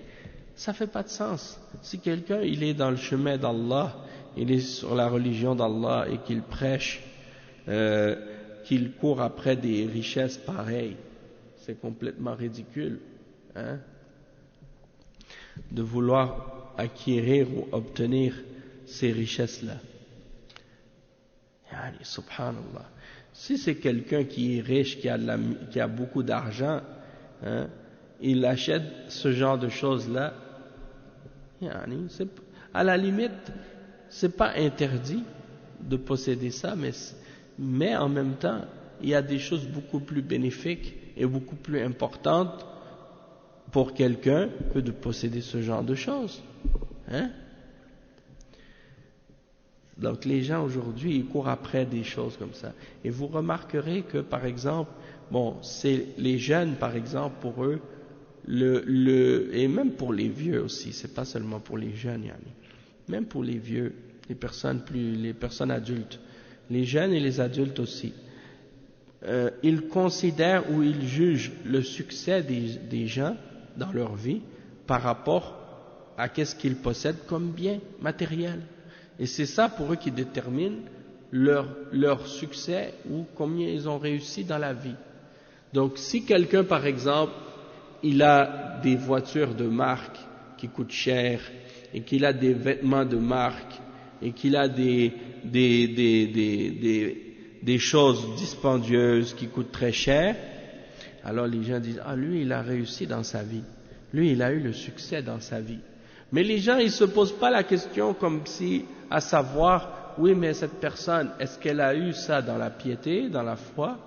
[SPEAKER 1] ça fait pas de sens. Si quelqu'un il est dans le chemin d'Allah, il est sur la religion d'Allah et qu'il prêche, qu'il court après des richesses pareilles, c'est complètement ridicule, de vouloir acquérir ou obtenir ces richesses-là. Subhanallah. Si c'est quelqu'un qui est riche, qui a beaucoup d'argent, il achète ce genre de choses-là, à la limite, c'est pas interdit de posséder ça, mais en même temps, il y a des choses beaucoup plus bénéfiques et beaucoup plus importantes pour quelqu'un que de posséder ce genre de choses. Donc les gens aujourd'hui, ils courent après des choses comme ça. Et vous remarquerez que, par exemple, c'est les jeunes, par exemple, pour eux, et même pour les vieux aussi, c'est pas seulement pour les jeunes, même pour les vieux, les personnes adultes, les jeunes et les adultes aussi, ils considèrent ou ils jugent le succès des gens dans leur vie par rapport à qu'est-ce qu'ils possèdent comme bien matériel. Et c'est ça pour eux qui détermine leur succès ou combien ils ont réussi dans la vie. Donc si quelqu'un par exemple, il a des voitures de marque qui coûtent cher et qu'il a des vêtements de marque et qu'il a des choses dispendieuses qui coûtent très cher, alors les gens disent, ah lui il a réussi dans sa vie, lui il a eu le succès dans sa vie. Mais les gens ils se posent pas la question comme si, à savoir, oui mais cette personne, est-ce qu'elle a eu ça dans la piété, dans la foi,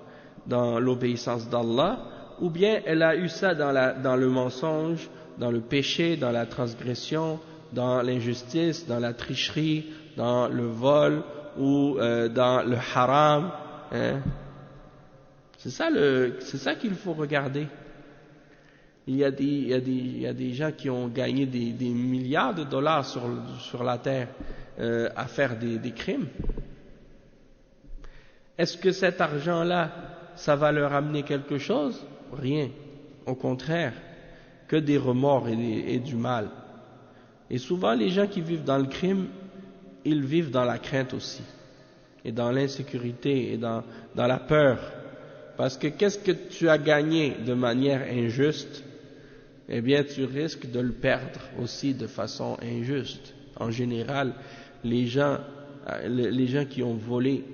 [SPEAKER 1] dans l'obéissance d'Allah, ou bien elle a eu ça dans le mensonge, dans le péché, dans la transgression, dans l'injustice, dans la tricherie, dans le vol ou dans le haram, hein? C'est ça qu'il faut regarder. Il y a des gens qui ont gagné des milliards de dollars sur la terre à faire des crimes. Est-ce que cet argent-là, ça va leur amener quelque chose? Rien. Au contraire, que des remords et du mal. Et souvent, les gens qui vivent dans le crime, ils vivent dans la crainte aussi, et dans l'insécurité, et dans la peur. Parce que qu'est-ce que tu as gagné de manière injuste? Eh bien, tu risques de le perdre aussi de façon injuste. En général, les gens qui ont volé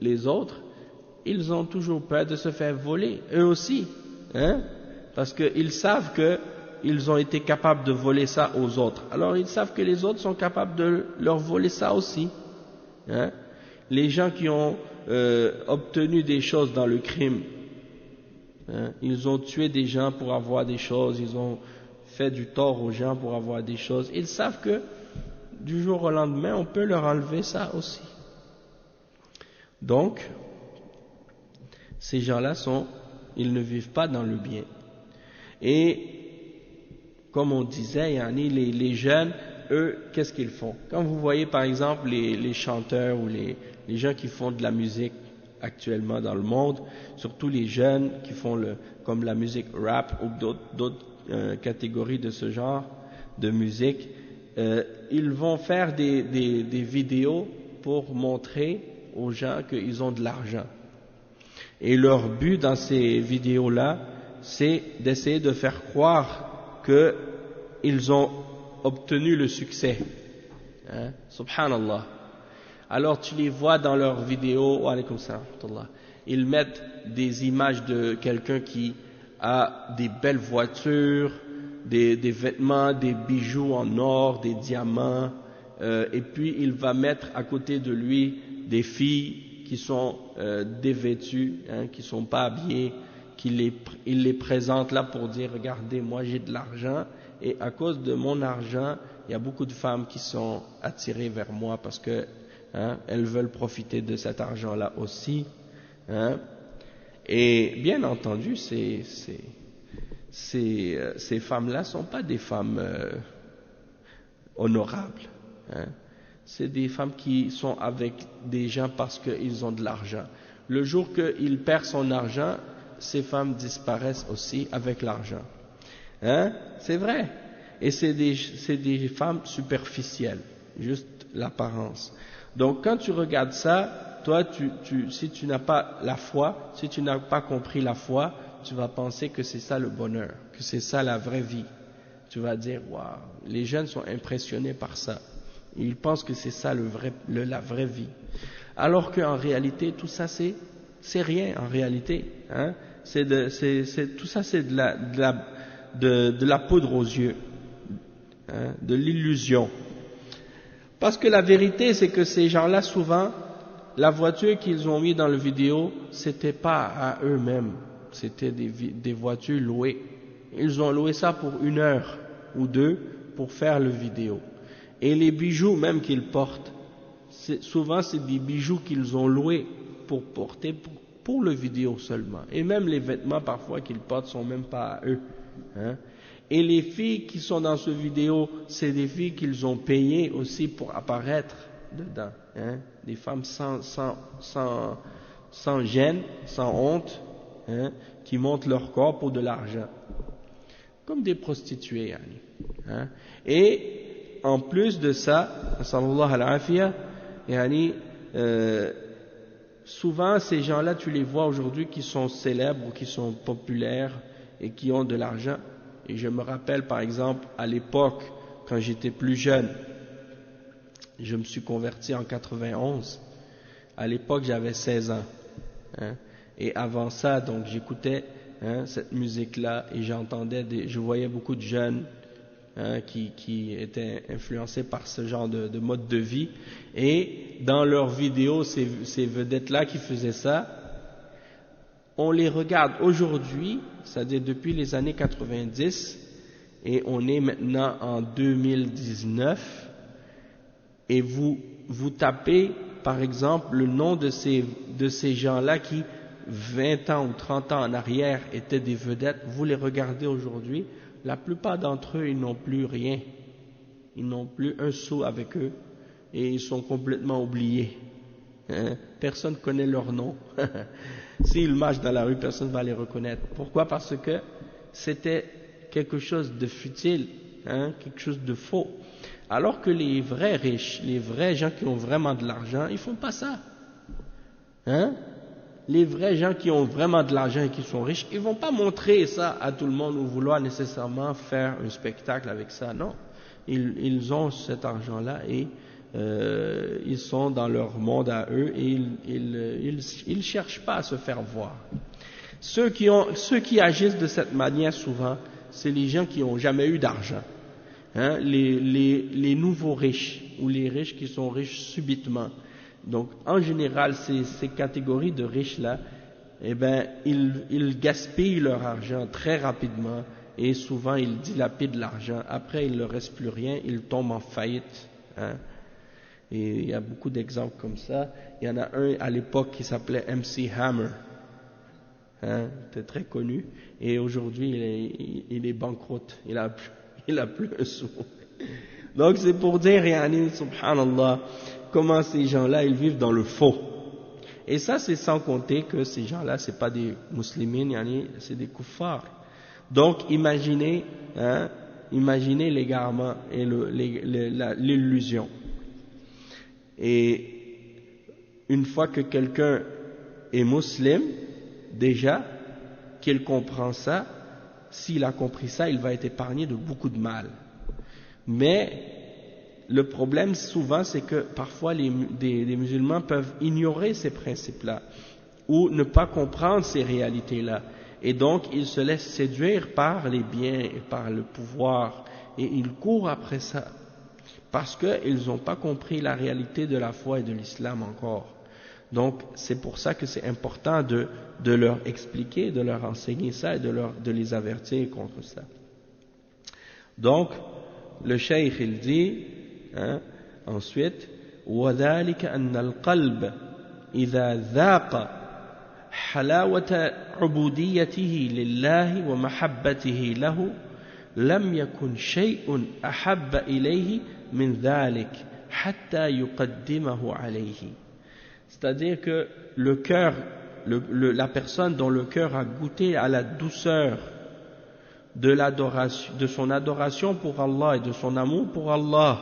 [SPEAKER 1] les autres, ils ont toujours peur de se faire voler, eux aussi, hein? Parce qu'ils savent qu'ils ont été capables de voler ça aux autres. Alors ils savent que les autres sont capables de leur voler ça aussi, hein? Les gens qui ont obtenu des choses dans le crime, hein? Ils ont tué des gens pour avoir des choses, ils ont fait du tort aux gens pour avoir des choses. Ils savent que du jour au lendemain, on peut leur enlever ça aussi. Donc, ces gens-là ils ne vivent pas dans le bien. Et comme on disait, les jeunes, eux, qu'est-ce qu'ils font? Quand vous voyez par exemple les chanteurs ou les gens qui font de la musique actuellement dans le monde, surtout les jeunes qui font comme la musique rap ou d'autres catégories de ce genre de musique, ils vont faire des vidéos pour montrer aux gens qu'ils ont de l'argent. Et leur but dans ces vidéos-là, c'est d'essayer de faire croire qu'ils ont obtenu le succès. Hein? Subhanallah. Alors tu les vois dans leurs vidéos, wa alaykoum salam, ils mettent des images de quelqu'un qui a des belles voitures, des vêtements, des bijoux en or, des diamants, et puis il va mettre à côté de lui des filles qui sont dévêtues, hein, qui sont pas habillées, il les présente là pour dire regardez, moi j'ai de l'argent et à cause de mon argent il y a beaucoup de femmes qui sont attirées vers moi parce que elles veulent profiter de cet argent là aussi, hein. Et bien entendu ces femmes là sont pas des femmes honorables, hein. C'est des femmes qui sont avec des gens parce qu'ils ont de l'argent. Le jour qu'il perd son argent, ces femmes disparaissent aussi avec l'argent. Hein? C'est vrai. Et c'est des femmes superficielles, juste l'apparence. Donc quand tu regardes ça, toi, si tu n'as pas la foi, si tu n'as pas compris la foi, tu vas penser que c'est ça le bonheur, que c'est ça la vraie vie. Tu vas dire, waouh, les jeunes sont impressionnés par ça. Ils pensent que c'est ça la vraie vie. Alors qu'en réalité, tout ça, c'est rien en réalité. Hein? Tout ça, c'est de la poudre aux yeux, hein? De l'illusion. Parce que la vérité, c'est que ces gens-là, souvent, la voiture qu'ils ont mis dans la vidéo, c'était pas à eux-mêmes, c'était des voitures louées. Ils ont loué ça pour 1 heure ou 2 pour faire le vidéo. Et les bijoux même qu'ils portent, souvent c'est des bijoux qu'ils ont loués pour porter pour le vidéo seulement. Et même les vêtements parfois qu'ils portent sont même pas à eux. Hein? Et les filles qui sont dans ce vidéo, c'est des filles qu'ils ont payées aussi pour apparaître dedans. Hein? Des femmes sans gêne, sans honte, hein? Qui montrent leur corps pour de l'argent. comme des prostituées, hein. Et en plus de ça, sallallahu alayhi wa sallam, souvent ces gens-là, tu les vois aujourd'hui qui sont célèbres ou qui sont populaires et qui ont de l'argent. Et je me rappelle par exemple à l'époque, quand j'étais plus jeune, je me suis converti en 91. À l'époque, j'avais 16 ans. Hein, et avant ça, donc j'écoutais cette musique-là et je voyais beaucoup de jeunes qui étaient influencés par ce genre de mode de vie. Et dans leurs vidéos, ces vedettes-là qui faisaient ça, on les regarde aujourd'hui, c'est-à-dire depuis les années 90, et on est maintenant en 2019, et vous tapez, par exemple, le nom de ces gens-là qui, 20 ans ou 30 ans en arrière, étaient des vedettes, vous les regardez aujourd'hui, la plupart d'entre eux, ils n'ont plus rien. Ils n'ont plus un sou avec eux, et ils sont complètement oubliés. Hein? Personne ne connaît leur nom. S'ils marchent dans la rue, personne ne va les reconnaître. Pourquoi? Parce que c'était quelque chose de futile, quelque chose de faux. Alors que les vrais riches, les vrais gens qui ont vraiment de l'argent, ils font pas ça. Les vrais gens qui ont vraiment de l'argent et qui sont riches, ils vont pas montrer ça à tout le monde ou vouloir nécessairement faire un spectacle avec ça. Non, ils ont cet argent-là et ils sont dans leur monde à eux et ils cherchent pas à se faire voir. Ceux qui agissent de cette manière souvent, c'est les gens qui ont jamais eu d'argent. Les nouveaux riches ou les riches qui sont riches subitement. Donc, en général, ces catégories de riches-là, ils gaspillent leur argent très rapidement et souvent ils dilapident l'argent. Après, il ne leur reste plus rien, ils tombent en faillite. Et il y a beaucoup d'exemples comme ça. Il y en a un à l'époque qui s'appelait MC Hammer. Il était très connu. Et aujourd'hui, il est banqueroute. Il a plus un sou. Donc, c'est pour dire, subhanallah, comment ces gens-là, ils vivent dans le faux. Et ça, c'est sans compter que ces gens-là, c'est pas des musulmans, c'est des kuffars. Donc, imaginez l'égarement et l'illusion. Et une fois que quelqu'un est musulman, déjà, qu'il comprend ça, s'il a compris ça, il va être épargné de beaucoup de mal. Mais le problème souvent, c'est que parfois des musulmans peuvent ignorer ces principes-là ou ne pas comprendre ces réalités-là. Et donc, ils se laissent séduire par les biens et par le pouvoir et ils courent après ça parce qu'ils n'ont pas compris la réalité de la foi et de l'islam encore. Donc, c'est pour ça que c'est important de leur expliquer, de leur enseigner ça et de les avertir contre ça. Donc, le cheikh, il dit, ensuite, وَذَلِكَ أَنَّ الْقَلْبَ إِذَا ذَاقَ حَلَاوَةَ عُبُودِيَّتِهِ لِلَّهِ وَمَحَبَّتِهِ لَهُ لَمْ يَكُنْ شَيْءٌ أَحَبَّ إِلَيْهِ مِنْ ذَلِكَ حَتَّى يُقَدِّمَهُ عَلَيْهِ. C'est-à-dire que le cœur, la personne dont le cœur a goûté à la douceur de son adoration pour Allah et de son amour pour Allah,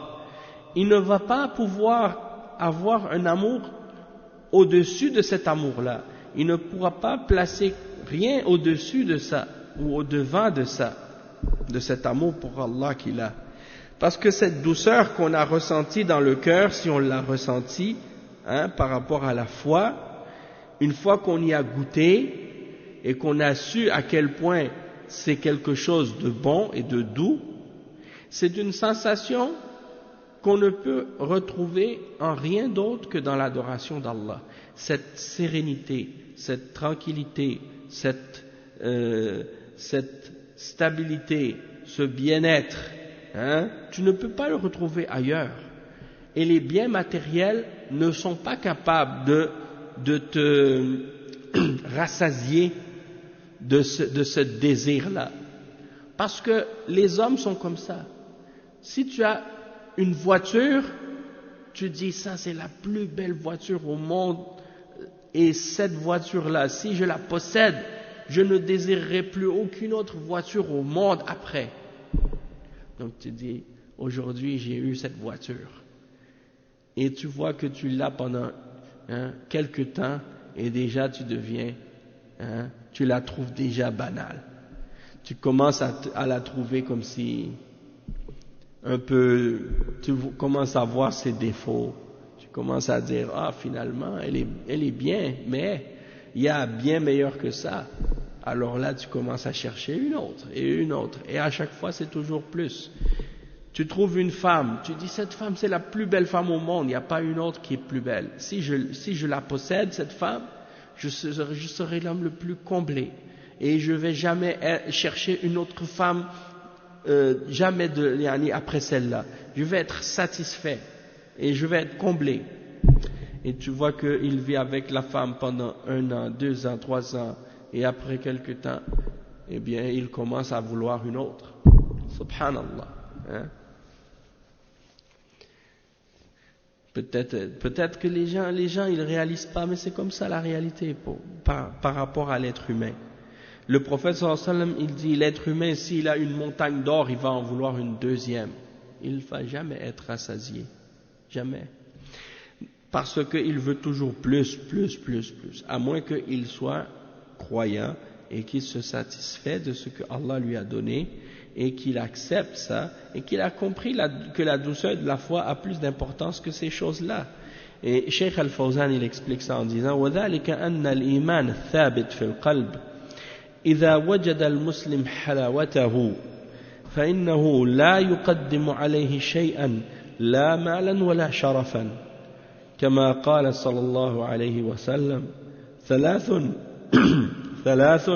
[SPEAKER 1] il ne va pas pouvoir avoir un amour au-dessus de cet amour-là. Il ne pourra pas placer rien au-dessus de ça ou au-devant de ça, de cet amour pour Allah qu'il a. Parce que cette douceur qu'on a ressentie dans le cœur, si on l'a ressentie, par rapport à la foi, une fois qu'on y a goûté et qu'on a su à quel point c'est quelque chose de bon et de doux, c'est une sensation qu'on ne peut retrouver en rien d'autre que dans l'adoration d'Allah. Cette sérénité, cette tranquillité, cette stabilité, ce bien-être, tu ne peux pas le retrouver ailleurs. Et les biens matériels ne sont pas capables de te rassasier de ce désir-là. Parce que les hommes sont comme ça. Si tu as une voiture, tu dis ça c'est la plus belle voiture au monde et cette voiture-là, si je la possède, je ne désirerai plus aucune autre voiture au monde après. Donc tu dis, aujourd'hui j'ai eu cette voiture. Et tu vois que tu l'as pendant quelques temps et déjà tu deviens, tu la trouves déjà banale. Tu commences à la trouver comme si un peu, tu commences à voir ses défauts. Tu commences à dire, finalement, elle est bien, mais il y a bien meilleur que ça. Alors là, tu commences à chercher une autre, et à chaque fois, c'est toujours plus. Tu trouves une femme, tu dis, cette femme, c'est la plus belle femme au monde, il n'y a pas une autre qui est plus belle. Si je la possède, cette femme, je serai l'homme le plus comblé. Et je ne vais jamais chercher une autre femme, jamais après celle-là. Je vais être satisfait et je vais être comblé. Et tu vois qu'il vit avec la femme pendant 1 an, 2 ans, 3 ans, et après quelque temps, eh bien, il commence à vouloir une autre. Subhanallah. Peut-être que les gens ils réalisent pas, mais c'est comme ça la réalité par rapport à l'être humain. Le prophète sallallahu alayhi wa sallam, il dit, l'être humain, s'il a une montagne d'or, il va en vouloir une deuxième. Il ne va jamais être rassasié. Jamais. Parce qu'il veut toujours plus. À moins qu'il soit croyant et qu'il se satisfait de ce que Allah lui a donné et qu'il accepte ça et qu'il a compris que la douceur de la foi a plus d'importance que ces choses-là. Et Cheikh Al-Fawzan, il explique ça en disant, وَذَلِكَ أَنَّ الْإِيمَانَ الثَّابِتِ فِي الْقَلْبِ إذا وجد المسلم حلاوته فإنه لا يقدم عليه شيئا لا مالا ولا شرفا كما قال صلى الله عليه وسلم ثلاث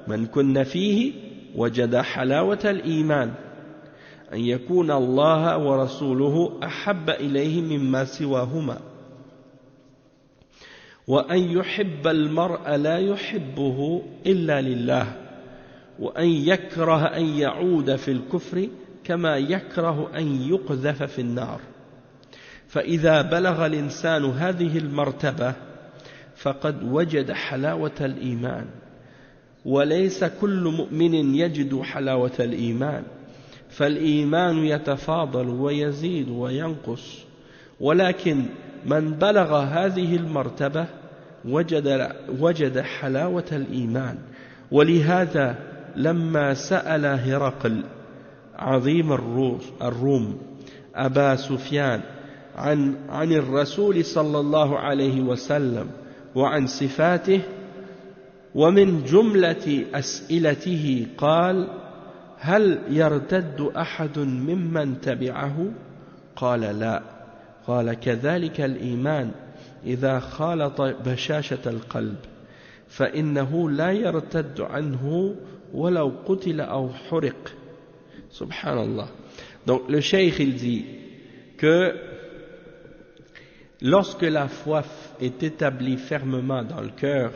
[SPEAKER 1] من كن فيه وجد حلاوة الإيمان أن يكون الله ورسوله أحب إليه مما سواهما وأن يحب المرء لا يحبه إلا لله وأن يكره أن يعود في الكفر كما يكره أن يقذف في النار فإذا بلغ الإنسان هذه المرتبة فقد وجد حلاوة الإيمان وليس كل مؤمن يجد حلاوة الإيمان فالإيمان يتفاضل ويزيد وينقص ولكن من بلغ هذه المرتبة وجد حلاوة الإيمان ولهذا لما سأل هرقل عظيم الروم أبا سفيان عن الرسول صلى الله عليه وسلم وعن صفاته ومن جملة أسئلته قال هل يرتد أحد ممن تبعه؟ قال لا قال كذلك الإيمان إذا خالط بشاشة القلب فإنه لا يرتد عنه ولو قتل أو حرق. Subhanallah. Donc le cheikh il dit que lorsque la foi est établie fermement dans le cœur,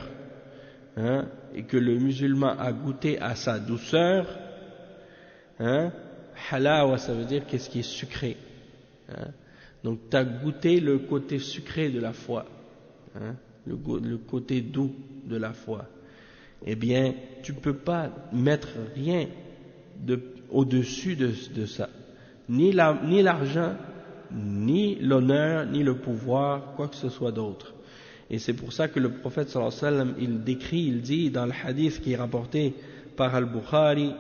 [SPEAKER 1] et que le musulman a goûté à sa douceur, halawa ça veut dire qu'est-ce qui est sucré, donc tu as goûté le côté sucré de la foi, le côté doux de la foi, eh bien tu peux pas mettre rien au-dessus de ça, ni l'argent, ni l'honneur, ni le pouvoir, quoi que ce soit d'autre. Et c'est pour ça que le prophète sallallahu alayhi wa sallam, il dit dans le hadith qui est rapporté par Al-Bukhari,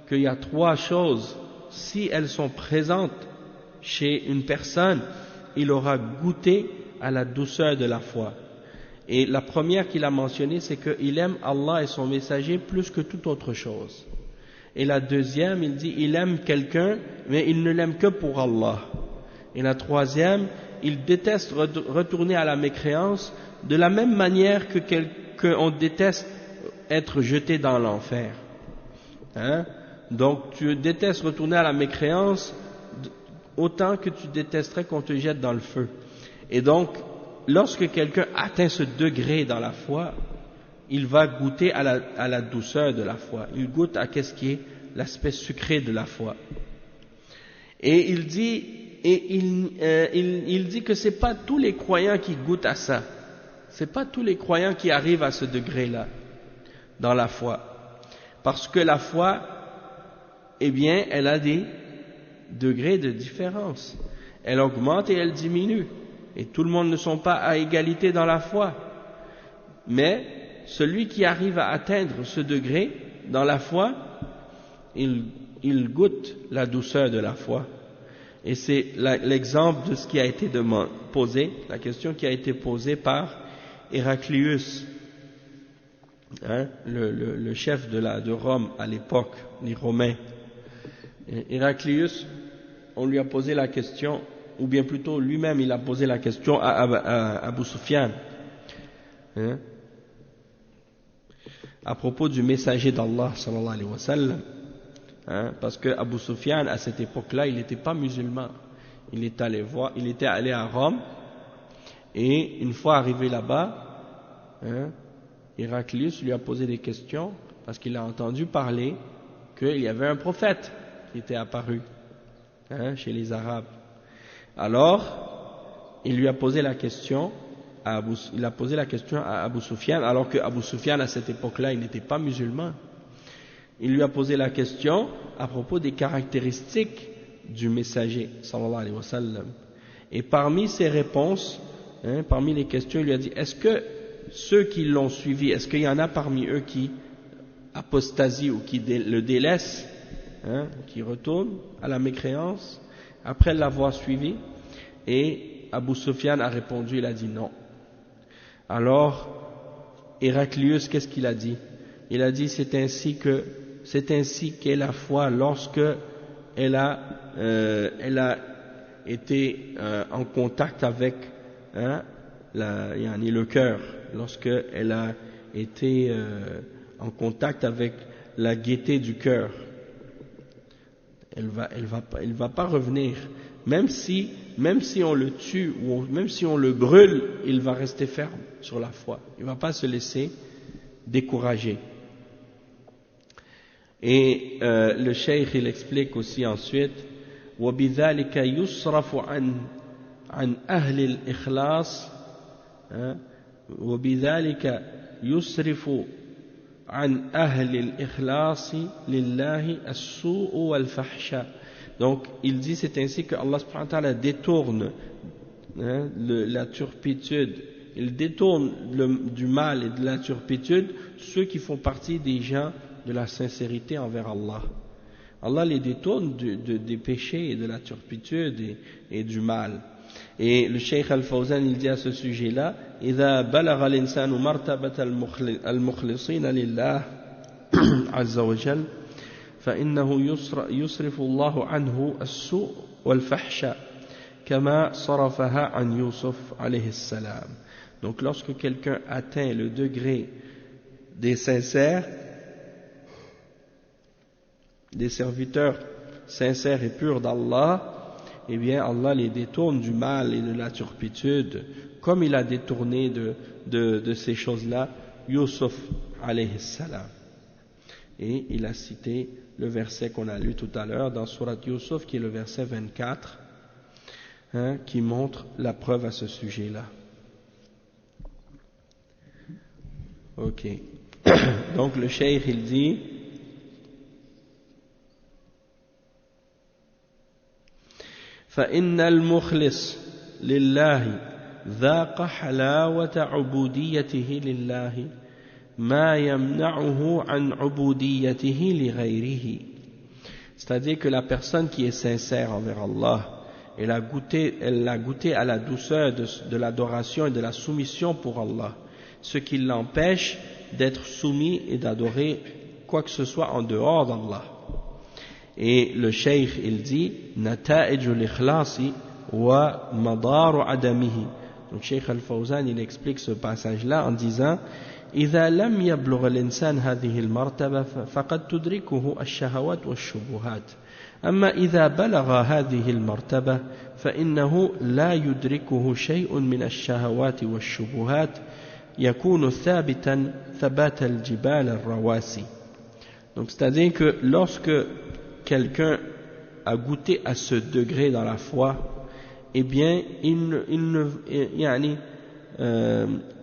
[SPEAKER 1] qu'il y a 3 choses, si elles sont présentes chez une personne, il aura goûté à la douceur de la foi. Et la première qu'il a mentionnée, c'est qu'il aime Allah et son messager plus que toute autre chose. Et la deuxième, il dit, il aime quelqu'un, mais il ne l'aime que pour Allah. Et la troisième, il déteste retourner à la mécréance de la même manière qu'on déteste être jeté dans l'enfer. Donc tu détestes retourner à la mécréance autant que tu détesterais qu'on te jette dans le feu. Et donc, lorsque quelqu'un atteint ce degré dans la foi, il va goûter à la douceur de la foi. Il goûte à qu'est-ce qui est l'aspect sucré de la foi. Et il dit que c'est pas tous les croyants qui goûtent à ça. C'est pas tous les croyants qui arrivent à ce degré-là. dans la foi. Parce que la foi, eh bien, elle a des degrés de différence. Elle augmente et elle diminue. Et tout le monde ne sont pas à égalité dans la foi. Mais celui qui arrive à atteindre ce degré dans la foi, il goûte la douceur de la foi. Et c'est l'exemple de ce qui a été posé, la question qui a été posée par Héraclius, hein, le chef de Rome à l'époque, les Romains. Héraclius, on lui a posé la question, ou bien plutôt lui-même il a posé la question à Abu Sufyan, hein, à propos du messager d'Allah sallallahu alayhi wa sallam, hein, parce que Abu Sufyan à cette époque-là il n'était pas musulman, il était allé à Rome, et une fois arrivé là-bas, hein, Héraclius lui a posé des questions parce qu'il a entendu parler qu'il y avait un prophète qui était apparu, hein, chez les Arabes. Alors il lui a posé la question à Abu Sufyan, alors que Abu Sufyan à cette époque-là il n'était pas musulman. Il lui a posé la question à propos des caractéristiques du messager sallallahu alayhi wa sallam, et parmi ses réponses, hein, parmi les questions, il lui a dit: est-ce que ceux qui l'ont suivi, est-ce qu'il y en a parmi eux qui apostasient ou qui le délaissent, hein, qui retournent à la mécréance après l'avoir suivi? Et Abu Sufyan a répondu, il a dit non. Alors Héraclius, qu'est-ce qu'il a dit? Il a dit: c'est ainsi qu'est la foi lorsque elle a été en contact avec, hein, le cœur, lorsque elle a été en contact avec la gaieté du cœur. Elle va pas revenir, même si on le tue ou même si on le brûle, il va rester ferme sur la foi, il va pas se laisser décourager. Et le cheikh il explique aussi ensuite: وبذلك يصرف عن أهل الإخلاص وبذلك يصرف عن أهل الإخلاص لله السوء والفحشاء. Donc il dit: c'est ainsi que Allah subhanahu wa ta'ala détourne, hein, la turpitude, il détourne du mal et de la turpitude ceux qui font partie des gens de la sincérité envers Allah. Allah les détourne des péchés et de la turpitude et du mal. Et le Cheikh Al-Fawzan il dit à ce sujet-là: إذا بلغ الإنسان مرتبة المخلصين لله عز وجل فإنه يصرف الله عنه السوء والفحشاء كما صرفها عن يوسف عليه السلام. Donc lorsque quelqu'un atteint le degré des sincères, des serviteurs sincères et purs d'Allah, eh bien Allah les détourne du mal et de la turpitude, comme il a détourné de ces choses-là Yusuf alayhi salam. Et il a cité le verset qu'on a lu tout à l'heure dans Surat Yusuf, qui est le verset 24, hein, qui montre la preuve à ce sujet-là. Ok. Donc le cheikh il dit: فإن المخلص لله ذاق حلاوة عبوديته لله ما يمنعه عن عبوديته لغيره. C'est-à-dire que la personne qui est sincère envers Allah, elle a goûté à la douceur de l'adoration et de la soumission pour Allah, ce qui l'empêche d'être soumis et d'adorer quoi que ce soit en dehors d'Allah. Et le cheikh il dit: nata'ijul ikhlasi wa madaru adamihi. Donc Cheikh Al-Fawzan il explique ce passage là en disant: إذا لم يبلغ الإنسان هذه المرتبة فقد تدركه الشهوات والشبهات أما إذا بلغ هذه المرتبة فإنه لا يدركه شيء من الشهوات والشبهات يكون ثابتا ثبات الجبال الرواسي. Donc c'est-à-dire que lorsque quelqu'un a goûté à ce degré dans la foi, eh bien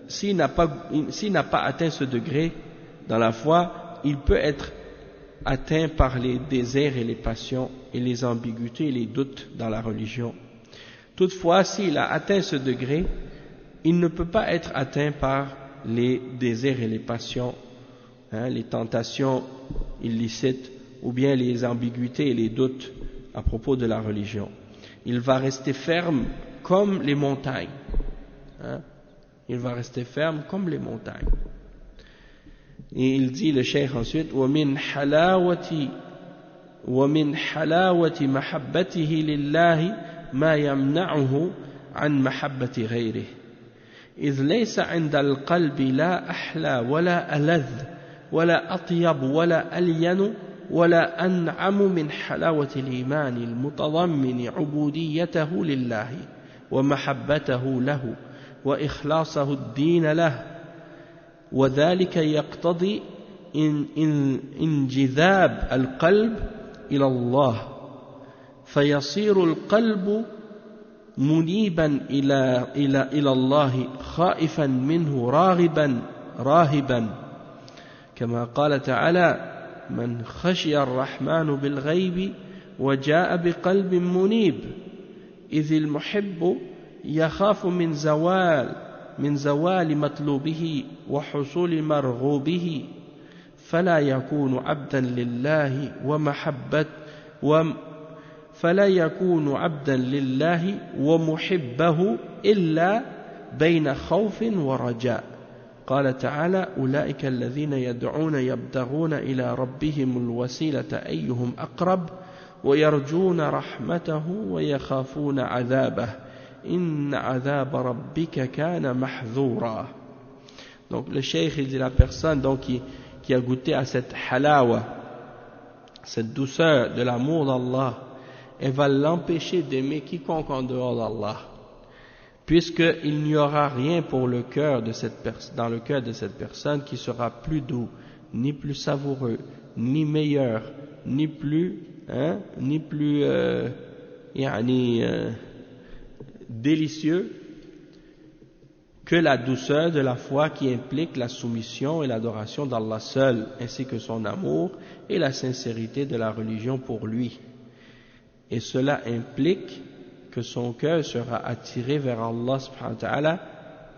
[SPEAKER 1] s'il n'a pas atteint ce degré dans la foi, il peut être atteint par les désirs et les passions et les ambiguïtés et les doutes dans la religion. Toutefois, s'il a atteint ce degré, il ne peut pas être atteint par les désirs et les passions, les tentations illicites ou bien les ambiguïtés et les doutes à propos de la religion. Il va rester ferme comme les montagnes. Il va rester ferme comme les montagnes. Et il dit le cheikh ensuite ومن حلاوة محبته لله ما يمنعه عن محبة غيره إذ ليس عند القلب لا أحلى ولا ألذ ولا أطيب ولا ألين ولا أنعم من حلاوة الإيمان المتضمن عبوديته لله ومحبته له وإخلاصه الدين له وذلك يقتضي انجذاب القلب إلى الله فيصير القلب منيبا إلى الله خائفا منه راهبا كما قال تعالى من خشي الرحمن بالغيب وجاء بقلب منيب إذ المحب يخاف من زوال مطلوبه وحصول مرغوبه فلا يكون عبدا لله ومحبه إلا بين خوف ورجاء قال تعالى أولئك الذين يدعون يبتغون إلى ربهم الوسيلة أيهم أقرب ويرجون رحمته ويخافون عذابه إن عذاب ربك كان محذورا. Donc le cheikh il dit la personne donc qui a goûté à cette halawa, cette douceur de l'amour d'Allah, elle va l'empêcher d'aimer quiconque en dehors d'Allah, puisqu'il n'y aura rien pour le cœur de dans le cœur de cette personne qui sera plus doux, ni plus savoureux, ni meilleur, ni plus délicieux que la douceur de la foi qui implique la soumission et l'adoration d'Allah seul, ainsi que son amour et la sincérité de la religion pour lui. Et cela implique que son cœur sera attiré vers Allah subhanahu wa ta'ala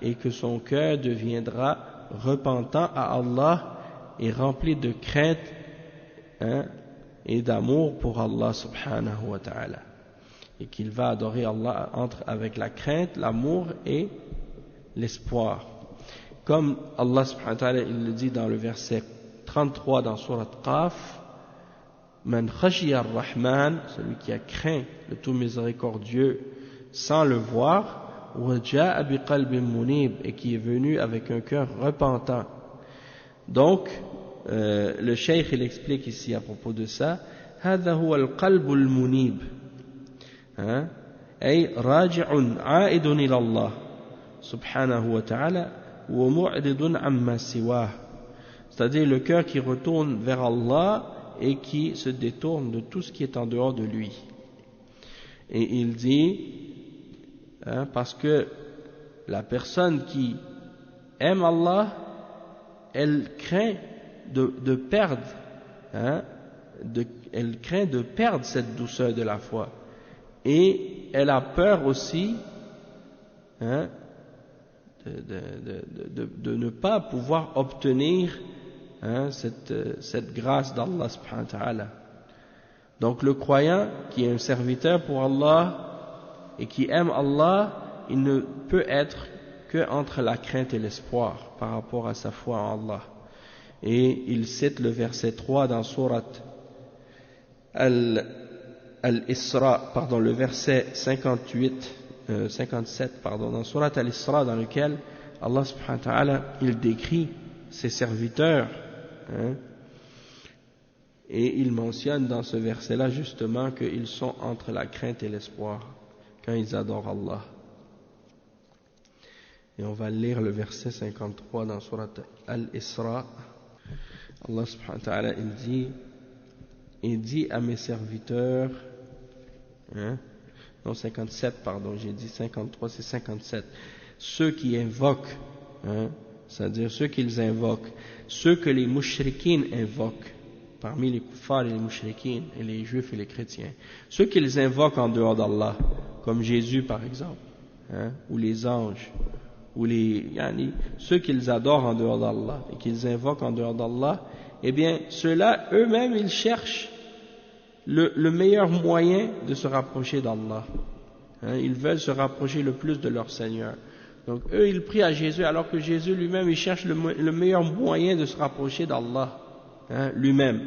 [SPEAKER 1] et que son cœur deviendra repentant à Allah et rempli de crainte et d'amour pour Allah subhanahu wa ta'ala. Et qu'il va adorer Allah avec la crainte, l'amour et l'espoir. Comme Allah subhanahu wa ta'ala il le dit dans le verset 33 dans Surat Qaf, Man khashiya ar-Rahman, celui qui a craint le tout miséricordieux sans le voir, wa ja'a bi qalbin munib, et qui est venu avec un cœur repentant. Donc le cheikh il explique ici à propos de ça, هذا هو القلب المنيب أي راجع عائد إلى الله سبحانه وتعالى ومعرض عما سواه, c'est-à-dire le cœur qui retourne vers Allah et qui se détourne de tout ce qui est en dehors de lui. Et il dit parce que la personne qui aime Allah, elle craint de perdre elle craint de perdre cette douceur de la foi, et elle a peur aussi de ne pas pouvoir obtenir cette grâce d'Allah subhanahu wa ta'ala. Donc le croyant qui est un serviteur pour Allah et qui aime Allah, il ne peut être que entre la crainte et l'espoir par rapport à sa foi en Allah. Et il cite le verset 3 dans Surat Al-Isra, le verset 57 dans Surat Al-Isra, dans lequel Allah subhanahu wa ta'ala il décrit ses serviteurs, et il mentionne dans ce verset-là justement qu'ils sont entre la crainte et l'espoir quand ils adorent Allah. Et on va lire le verset 53 dans Surat Al-Isra. Allah subhanahu wa ta'ala il dit à mes serviteurs, non 57 j'ai dit 53, c'est 57, ceux qui invoquent c'est-à-dire ceux qu'ils invoquent, ceux que les mouchrikines invoquent, parmi les kuffars et les mouchrikines, et les juifs et les chrétiens, ceux qu'ils invoquent en dehors d'Allah, comme Jésus par exemple, ou les anges, ou ceux qu'ils adorent en dehors d'Allah, et qu'ils invoquent en dehors d'Allah, eh bien, ceux-là, eux-mêmes, ils cherchent le meilleur moyen de se rapprocher d'Allah. Ils veulent se rapprocher le plus de leur Seigneur. Donc eux, ils prient à Jésus, alors que Jésus lui-même, il cherche le meilleur moyen de se rapprocher d'Allah, lui-même.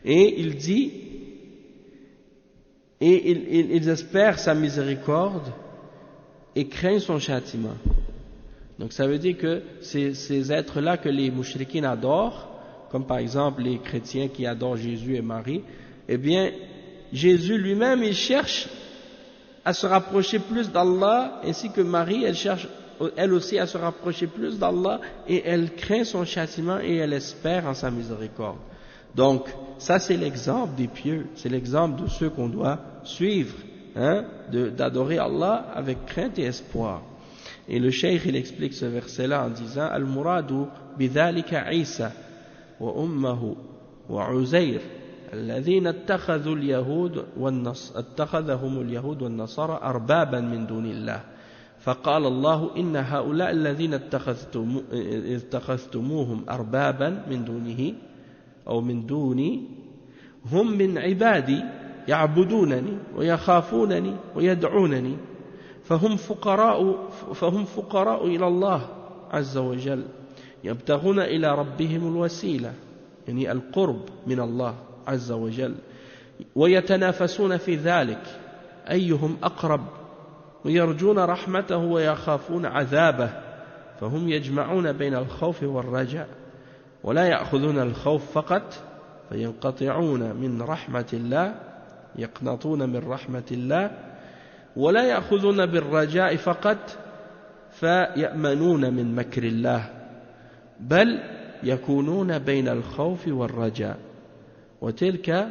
[SPEAKER 1] Et il dit, et ils espèrent sa miséricorde et craignent son châtiment. Donc ça veut dire que ces êtres-là que les mouchrikines adorent, comme par exemple les chrétiens qui adorent Jésus et Marie, eh bien, Jésus lui-même, il cherche à se rapprocher plus d'Allah, ainsi que Marie, elle cherche elle aussi à se rapprocher plus d'Allah, et elle craint son châtiment et elle espère en sa miséricorde. Donc, ça c'est l'exemple des pieux, c'est l'exemple de ceux qu'on doit suivre, d'adorer Allah avec crainte et espoir. Et le cheikh, il explique ce verset-là en disant « Al-muradu bidhalika Isa wa ummahu wa Uzair » الذين اتخذهم اليهود والنصارى أربابا من دون الله فقال الله إن هؤلاء الذين اتخذتموهم أربابا من دونه أو من دوني هم من عبادي يعبدونني ويخافونني ويدعونني فهم فقراء إلى الله عز وجل يبتغون إلى ربهم الوسيلة يعني القرب من الله عز وجل ويتنافسون في ذلك أيهم أقرب ويرجون رحمته ويخافون عذابه فهم يجمعون بين الخوف والرجاء ولا يأخذون الخوف فقط فينقطعون من رحمة الله يقنطون من رحمة الله ولا يأخذون بالرجاء فقط فيأمنون من مكر الله بل يكونون بين الخوف والرجاء وتلك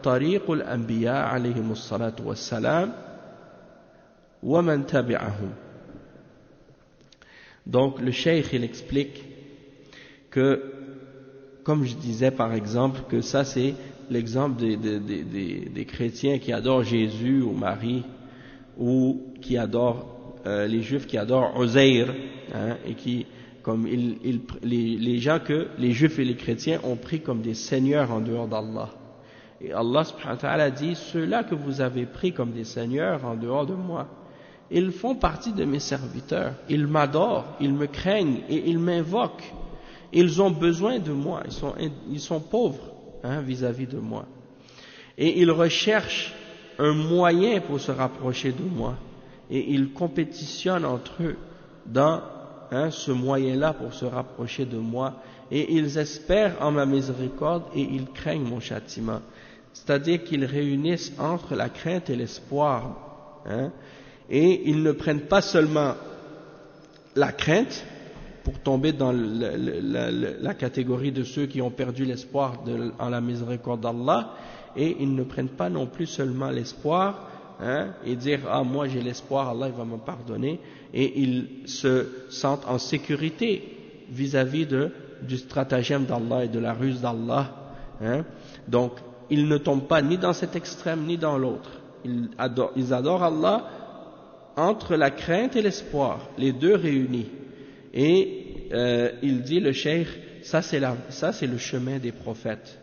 [SPEAKER 1] طريق الأنبياء عليهم الصلاة والسلام ومن تبعهم. Donc le cheikh il explique que, comme je disais par exemple, que ça c'est l'exemple des chrétiens qui adorent Jésus ou Marie, ou qui adorent les juifs qui adorent Uzair, et qui comme les gens que les juifs et les chrétiens ont pris comme des seigneurs en dehors d'Allah. Et Allah subhanahu wa ta'ala dit, ceux-là que vous avez pris comme des seigneurs en dehors de moi, ils font partie de mes serviteurs, ils m'adorent, ils me craignent et ils m'invoquent. Ils ont besoin de moi, ils sont pauvres vis-à-vis de moi. Et ils recherchent un moyen pour se rapprocher de moi. Et ils compétitionnent entre eux dans ce moyen-là pour se rapprocher de moi, et ils espèrent en ma miséricorde et ils craignent mon châtiment. C'est-à-dire qu'ils réunissent entre la crainte et l'espoir, et ils ne prennent pas seulement la crainte pour tomber dans la catégorie de ceux qui ont perdu l'espoir en la miséricorde d'Allah, et ils ne prennent pas non plus seulement l'espoir, et dire « Ah, moi j'ai l'espoir, Allah il va me pardonner », et ils se sentent en sécurité vis-à-vis du stratagème d'Allah et de la ruse d'Allah. Donc, ils ne tombent pas ni dans cet extrême ni dans l'autre. Ils adorent Allah entre la crainte et l'espoir, les deux réunis. Et il dit, le cheikh, ça c'est le chemin des prophètes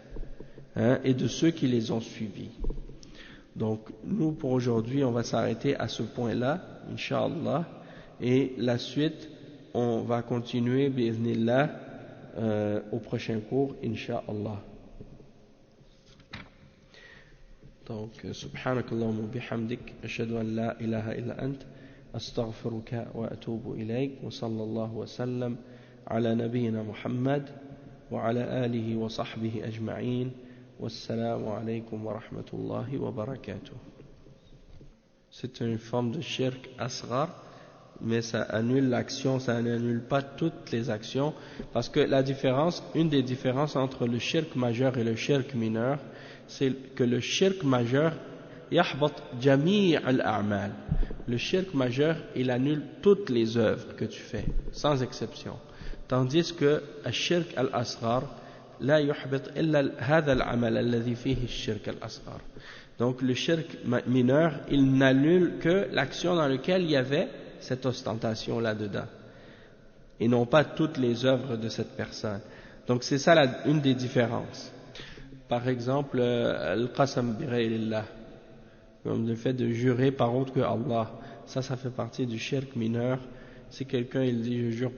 [SPEAKER 1] et de ceux qui les ont suivis. Donc, nous, pour aujourd'hui, on va s'arrêter à ce point-là, Inch'Allah, et la suite, on va continuer, bi'idhnillah, au prochain cours, Inch'Allah. Donc, subhanakallahumma bihamdik, ashhadu an la ilaha illa ant, astaghfiruka wa atubu ilayk, wa sallallahu wa sallam, ala nabiyyina Muhammad, wa ala alihi wa sahbihi ajma'in. Wassalamu alaykum wa rahmatullahi wa barakatuh. C'est une forme de shirk asghar, mais ça annule l'action, ça n'annule pas toutes les actions, parce que une des différences entre le shirk majeur et le shirk mineur, c'est que le shirk majeur yahbat jami' al-a'mal. Le shirk majeur, il annule toutes les œuvres que tu fais, sans exception. tandis que الشرك الأصغر لا يحبط إلا هذا العمل الذي فيه الشرك الأصغر. Donc le shirk mineur, il n'annule que l'action dans laquelle il y avait cette ostentation là-dedans, et non pas toutes les œuvres de cette personne. Donc c'est ça une des différences. Par exemple, al-qasam bi ghayrillah, comme le fait de jurer par autre que Allah, ça fait partie du shirk mineur. Si quelqu'un il dit je jure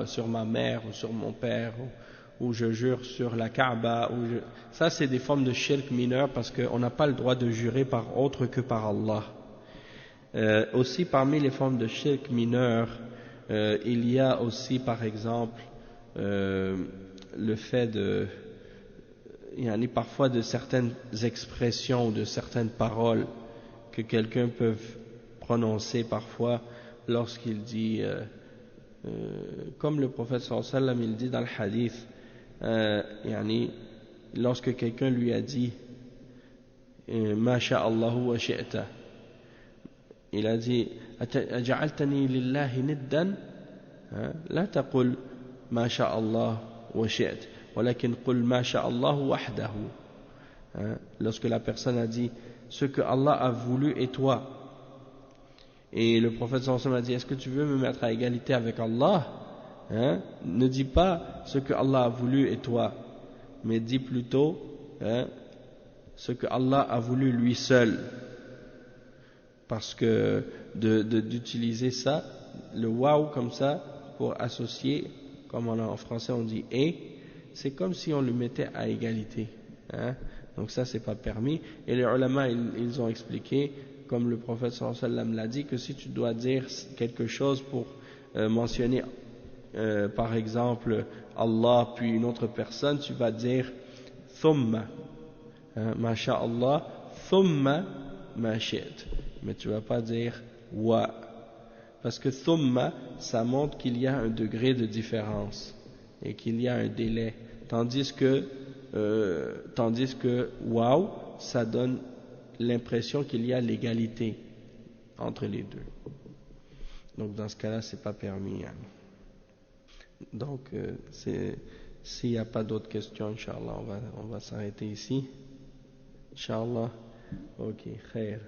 [SPEAKER 1] sur ma mère ou sur mon père, ou je jure sur la Kaaba, ça c'est des formes de shirk mineur, parce qu'on n'a pas le droit de jurer par autre que par Allah. Aussi parmi les formes de shirk mineur, il y a aussi par exemple le fait il y en a parfois de certaines expressions, de certaines paroles que quelqu'un peut prononcer parfois lorsqu'il dit, comme le prophète sallallahu alayhi wa sallam, il dit dans le hadith, lorsque quelqu'un lui a dit ma sha'allahu wa shi'ta, il a dit aj'altani lillahi niddan la taqul ma sha'allah wa shi'ta walakin qul ma sha'allahu wahdahu. Lorsque la personne a dit ce que Allah a voulu et toi, et le prophète sallallahu alayhi wa sallam a dit est-ce que tu veux me mettre à égalité avec Allah, ne dis pas ce que Allah a voulu et toi, mais dis plutôt ce que Allah a voulu lui seul. Parce que d'utiliser ça, le waouh comme ça, pour associer, comme en français on dit et, c'est comme si on le mettait à égalité. Donc ça c'est pas permis. Et les ulama ils ont expliqué, comme le prophète sallallahu alayhi wa sallam l'a dit, que si tu dois dire quelque chose pour mentionner par exemple Allah puis une autre personne, tu vas dire thumma ma sha'Allah thumma ma shi't, mais tu vas pas dire wa, parce que thumma ça montre qu'il y a un degré de différence et qu'il y a un délai, tandis que waouh ça donne l'impression qu'il y a l'égalité entre les deux. Donc dans ce cas-là c'est pas permis. Donc, s'il n'y a pas d'autres questions, Inch'Allah, on va s'arrêter ici. Inch'Allah. Ok, khair.